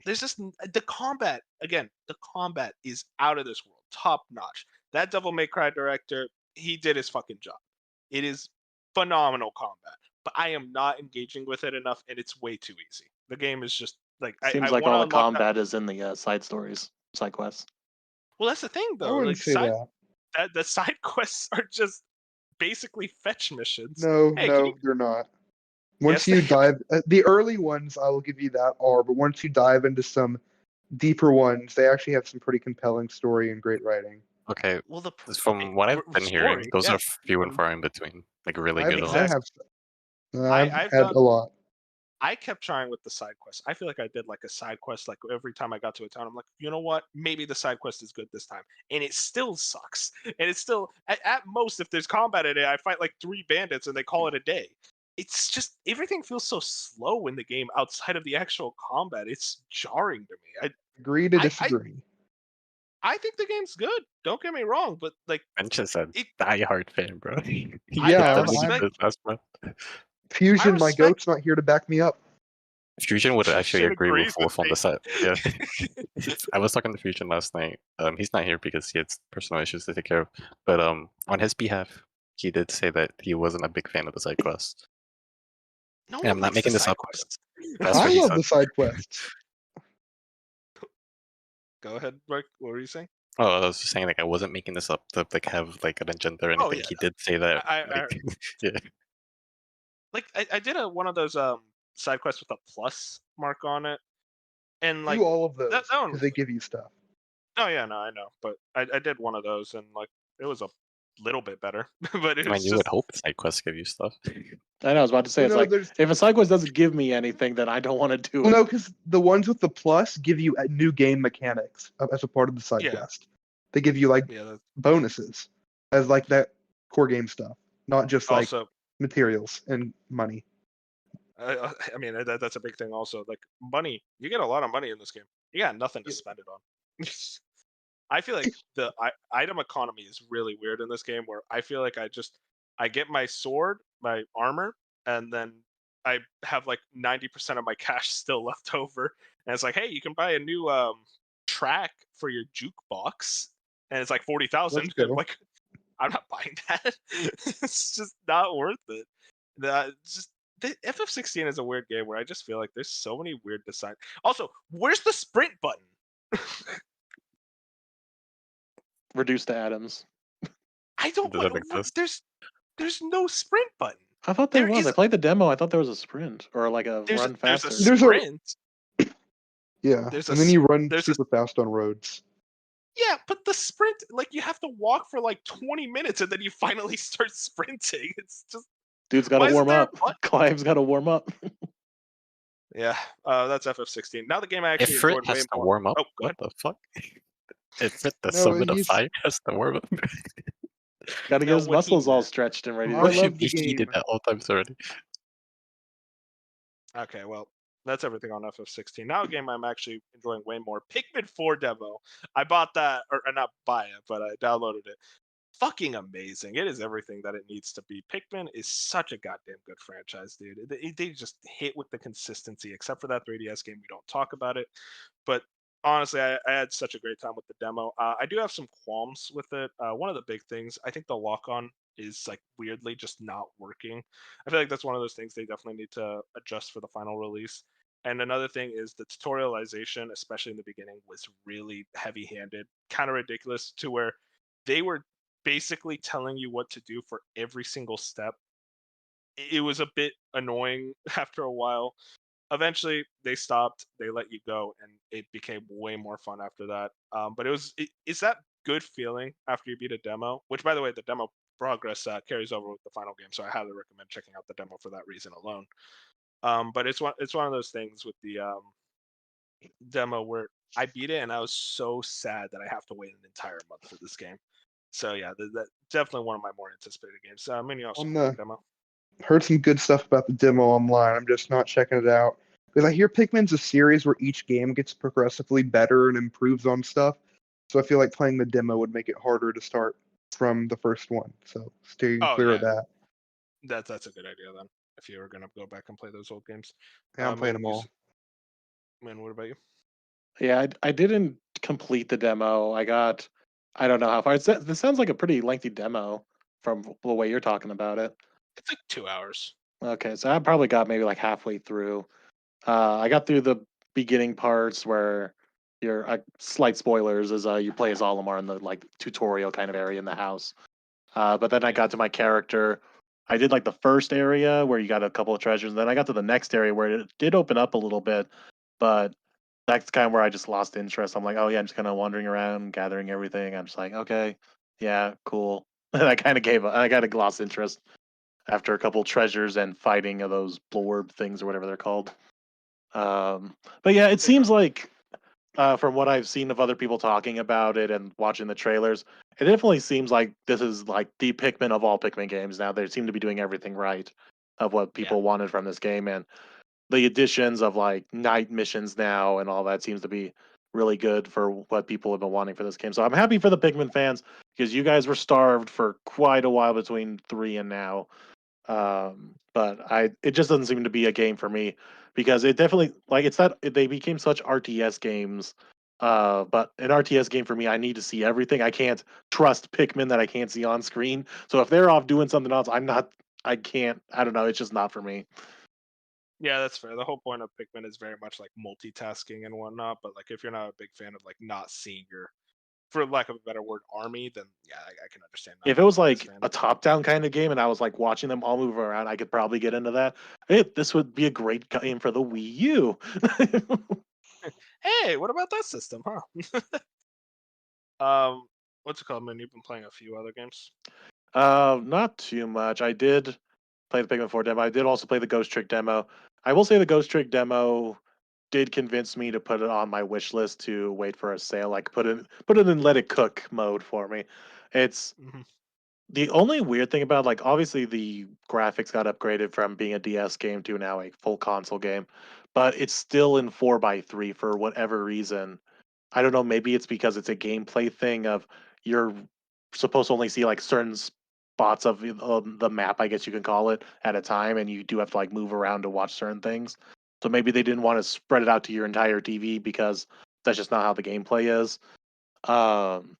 There's just the combat again. The combat is out of this world, top notch. That Devil May Cry director, he did his fucking job. It is phenomenal combat, but I am not engaging with it enough, and it's way too easy. The game is just like Seems like all the combat is in the side stories, side quests. Well, that's the thing I though. wouldn't Like say that. the side quests are just basically fetch missions. No, Hey, no, they're not. Once Yes, you they dive, the early ones, I will give you that are, but once you dive into some deeper ones, they actually have some pretty compelling story and great writing. Okay, Well, from what I've been hearing, those are few and Um, far in between. Like really I've, good I ones. have, I've I've had done- a lot. I kept trying with the side quests. I feel like I did like a side quest like every time I got to a town. I'm like, you know what? Maybe the side quest is good this time, and it still sucks. And it's still at most, if there's combat in it, I fight like 3 bandits and they call it a day. It's just everything feels so slow in the game outside of the actual combat. It's jarring to me. Agree to disagree. I think the game's good. Don't get me wrong, but like Bench is a die-hard fan, bro. Yeah, Fusion, my goat's not here to back me up. Fusion would actually agree with agrees Wolf with on me. the set. Yeah. I was talking to Fusion last night. He's not here because he had personal issues to take care of. But on his behalf, he did say that he wasn't a big fan of the side quests. No And I'm not making this up. That's I what he love said. the side quests. Go ahead, Mark. What were you saying? Oh, I was just saying, like, I wasn't making this up to like have like an agenda or anything. Oh, yeah, he did say that. Yeah. Like I did one of those side quests with a plus mark on it, and like Do all of those that one because they give you stuff. Oh yeah, no, I know, but I did one of those and like it was a little bit better, but it I was mean, you would hope side quests give you stuff. I know. I was about to say, Well, it's no, like if a side quest doesn't give me anything, then I don't want to do it. Well, no, because the ones with the plus give you new game mechanics as a part of the side Yeah. quest. They give you like Yeah. bonuses as like that core game stuff, not just like Also, materials and money. I mean that's a big thing. Also, like money, you get a lot of money in this game. You got nothing to Yeah. spend it on. I feel like the item economy is really weird in this game, where I feel like I get my sword, my armor, and then I have like 90% of my cash still left over, and it's like, hey, you can buy a new track for your jukebox, and it's like 40,000. Let's go. Like, I'm not buying that. It's just not worth it. The FF16 is a weird game where I just feel like there's so many weird design. Also, where's the sprint button? Reduced to atoms. I don't. Does that exist? There's no sprint button. I thought there was. is- I played the demo. I thought there was a sprint or like a There's run there's a faster. There's a- sprint. Yeah, There's and then you run there's a- super fast on roads. Yeah, but the sprint, like you have to walk for like 20 minutes and then you finally start sprinting. It's just Dude's got why to isn't warm there a up. button? Clive's got to warm up. Yeah, that's FF16. Now the game I actually If it enjoyed way has to more. warm up, Oh, go what ahead. the fuck? If it, the No, summit of he's- fire has to warm up. Got to get No, his what he muscles all meant- stretched and ready to I go. love the He did game. that all times already. Okay, well, that's everything on FF16. Now a game I'm actually enjoying way more. Pikmin 4 demo. I bought that, or not buy it, but I downloaded it. Fucking amazing. It is everything that it needs to be. Pikmin is such a goddamn good franchise, dude. They just hit with the consistency, except for that 3DS game. We don't talk about it. But honestly, I had such a great time with the demo. I do have some qualms with it. One of the big things, I think the lock-on is like weirdly just not working. I feel like that's one of those things they definitely need to adjust for the final release. And another thing is the tutorialization, especially in the beginning, was really heavy-handed, kind of ridiculous, to where they were basically telling you what to do for every single step. It was a bit annoying after a while. Eventually, they stopped. They let you go, and it became way more fun after that. But it's that good feeling after you beat a demo. Which, by the way, the demo progress carries over with the final game, so I highly recommend checking out the demo for that reason alone. But it's one of those things with the demo where I beat it and I was so sad that I have to wait an entire month for this game. So yeah, that definitely one of my more anticipated games. Many also On played the- the demo. Heard some good stuff about the demo online. I'm just not checking it out because I hear Pikmin's a series where each game gets progressively better and improves on stuff. So I feel like playing the demo would make it harder to start from the first one. So staying clear of that. That's a good idea then. If you were gonna go back and play those old games. Yeah, I'm playing them all. Man, what about you? Yeah, I didn't complete the demo. I don't know how far. This sounds like a pretty lengthy demo from the way you're talking about it. It's like 2 hours. Okay, so I probably got maybe like halfway through. I got through the beginning parts where you're slight spoilers is you play as Olimar in the like tutorial kind of area in the house. But then I got to my character. I did like the first area where you got a couple of treasures, and then I got to the next area where it did open up a little bit, but that's kind of where I just lost interest. I'm like, oh yeah, I'm just kind of wandering around, gathering everything. I'm just like, okay, yeah, cool. And I kind of gave up. I kind of lost interest after a couple treasures and fighting of those blorb things or whatever they're called. But yeah, it seems like from what I've seen of other people talking about it and watching the trailers, it definitely seems like this is like the Pikmin of all Pikmin games. Now they seem to be doing everything right of what people wanted from this game, and the additions of like night missions now and all that seems to be really good for what people have been wanting for this game. So I'm happy for the Pikmin fans because you guys were starved for quite a while between 3 and now. But it just doesn't seem to be a game for me because it definitely like it's that they became such RTS games. But an RTS game for me, I need to see everything. I can't trust Pikmin that I can't see on screen. So if they're off doing something else, I can't. I don't know. It's just not for me. Yeah, that's fair. The whole point of Pikmin is very much like multitasking and whatnot. But like, if you're not a big fan of like not seeing your, for lack of a better word, army, then yeah, I can understand. If it was like a top-down kind of game and I was like watching them all move around, I could probably get into that. Hey, this would be a great game for the Wii U. Hey, what about that system, huh? What's it called, man? You've been playing a few other games. Not too much. I did play the Pikmin 4 demo. I did also play the Ghost Trick demo. I will say the Ghost Trick demo did convince me to put it on my wish list to wait for a sale. Like put it in let it cook mode for me. It's the only weird thing about like obviously the graphics got upgraded from being a DS game to now a full console game, but it's still in 4:3 for whatever reason. I don't know, maybe it's because it's a gameplay thing of you're supposed to only see like certain spots of the map, I guess you can call it, at a time, and you do have to like move around to watch certain things. So maybe they didn't want to spread it out to your entire TV because that's just not how the gameplay is. Um,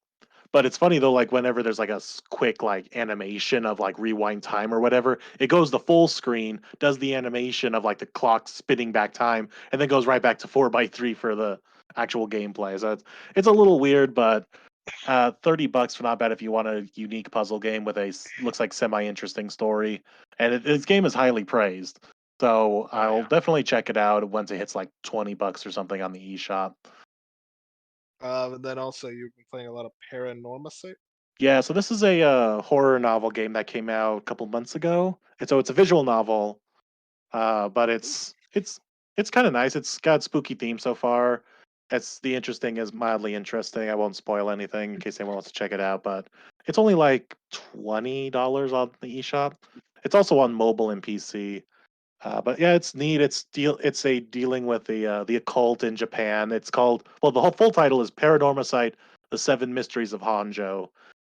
But it's funny though, like whenever there's like a quick like animation of like rewind time or whatever, it goes to full screen, does the animation of like the clock spinning back time, and then goes right back to 4x3 for the actual gameplay. So it's a little weird, but $30 for not bad if you want a unique puzzle game with a looks like semi-interesting story, and this game is highly praised. So I'll yeah. definitely check it out once it hits like $20 or something on the eShop. And then also you've been playing a lot of Paranormicite. Yeah, so this is a horror novel game that came out a couple months ago, and so it's a visual novel, but it's kind of nice. It's got spooky theme so far. It's the interesting is mildly interesting. I won't spoil anything in case anyone wants to check it out, but it's only like $20 on the eShop. It's also on mobile and PC. But yeah, it's neat. It's a dealing with the occult in Japan. It's called the whole full title is Paranormicite: The Seven Mysteries of Honjo,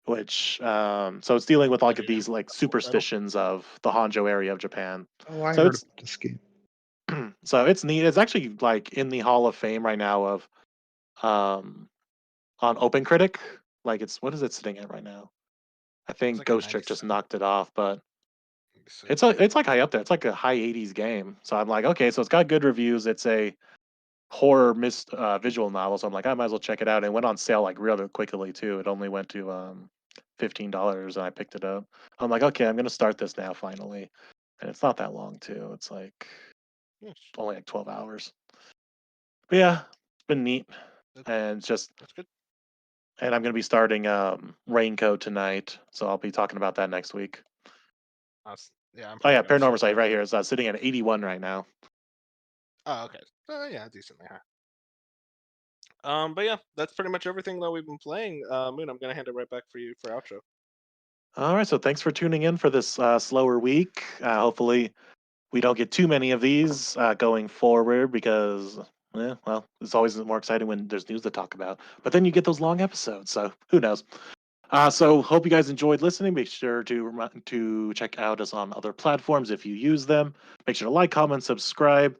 which so it's dealing with like Yeah, these like that's the full title. superstitions of the Honjo area of Japan. Oh, I So heard it's of this game. so it's neat. It's actually like in the Hall of Fame right now of um on OpenCritic. Like it's what is it sitting at right now? I think like a Ghost Trick just 97. knocked it off, but Let me see. it's like high up there. It's like a high 80s game. So I'm like, okay, so it's got good reviews. It's a horror visual novel, so I'm like, I might as well check it out. And it went on sale like really quickly too. It only went to $15, and I picked it up. I'm like, okay, I'm gonna start this now finally, and it's not that long too. It's like Yes, only like 12 hours. But yeah, it's been neat, That- and it's just that's good. and I'm gonna be starting Raincoat tonight, so I'll be talking about that next week. Yeah, I'm Oh yeah, probably gonna Paranormal start Site that. right here is sitting at 81 right now. Oh, okay. Yeah, decently high. But yeah, that's pretty much everything that we've been playing. Moon, I'm gonna hand it right back for you for outro. All right, so thanks for tuning in for this slower week. Hopefully, we don't get too many of these going forward because, well, it's always more exciting when there's news to talk about. But then you get those long episodes, so who knows? So hope you guys enjoyed listening. Make sure to check out us on other platforms if you use them. Make sure to like, comment, subscribe.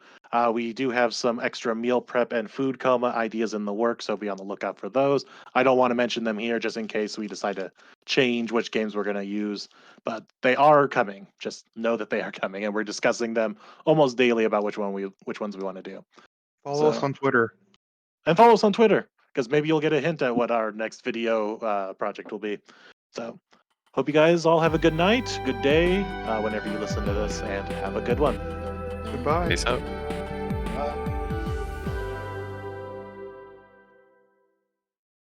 We do have some extra meal prep and food coma ideas in the works, so be on the lookout for those. I don't want to mention them here just in case we decide to change which games we're going to use, but they are coming. Just know that they are coming, and we're discussing them almost daily about which ones we want to do. Follow us on Twitter. And follow us on Twitter, because maybe you'll get a hint at what our next video project will be. So, hope you guys all have a good night, good day, whenever you listen to this, and have a good one. Goodbye. Peace out. Bye.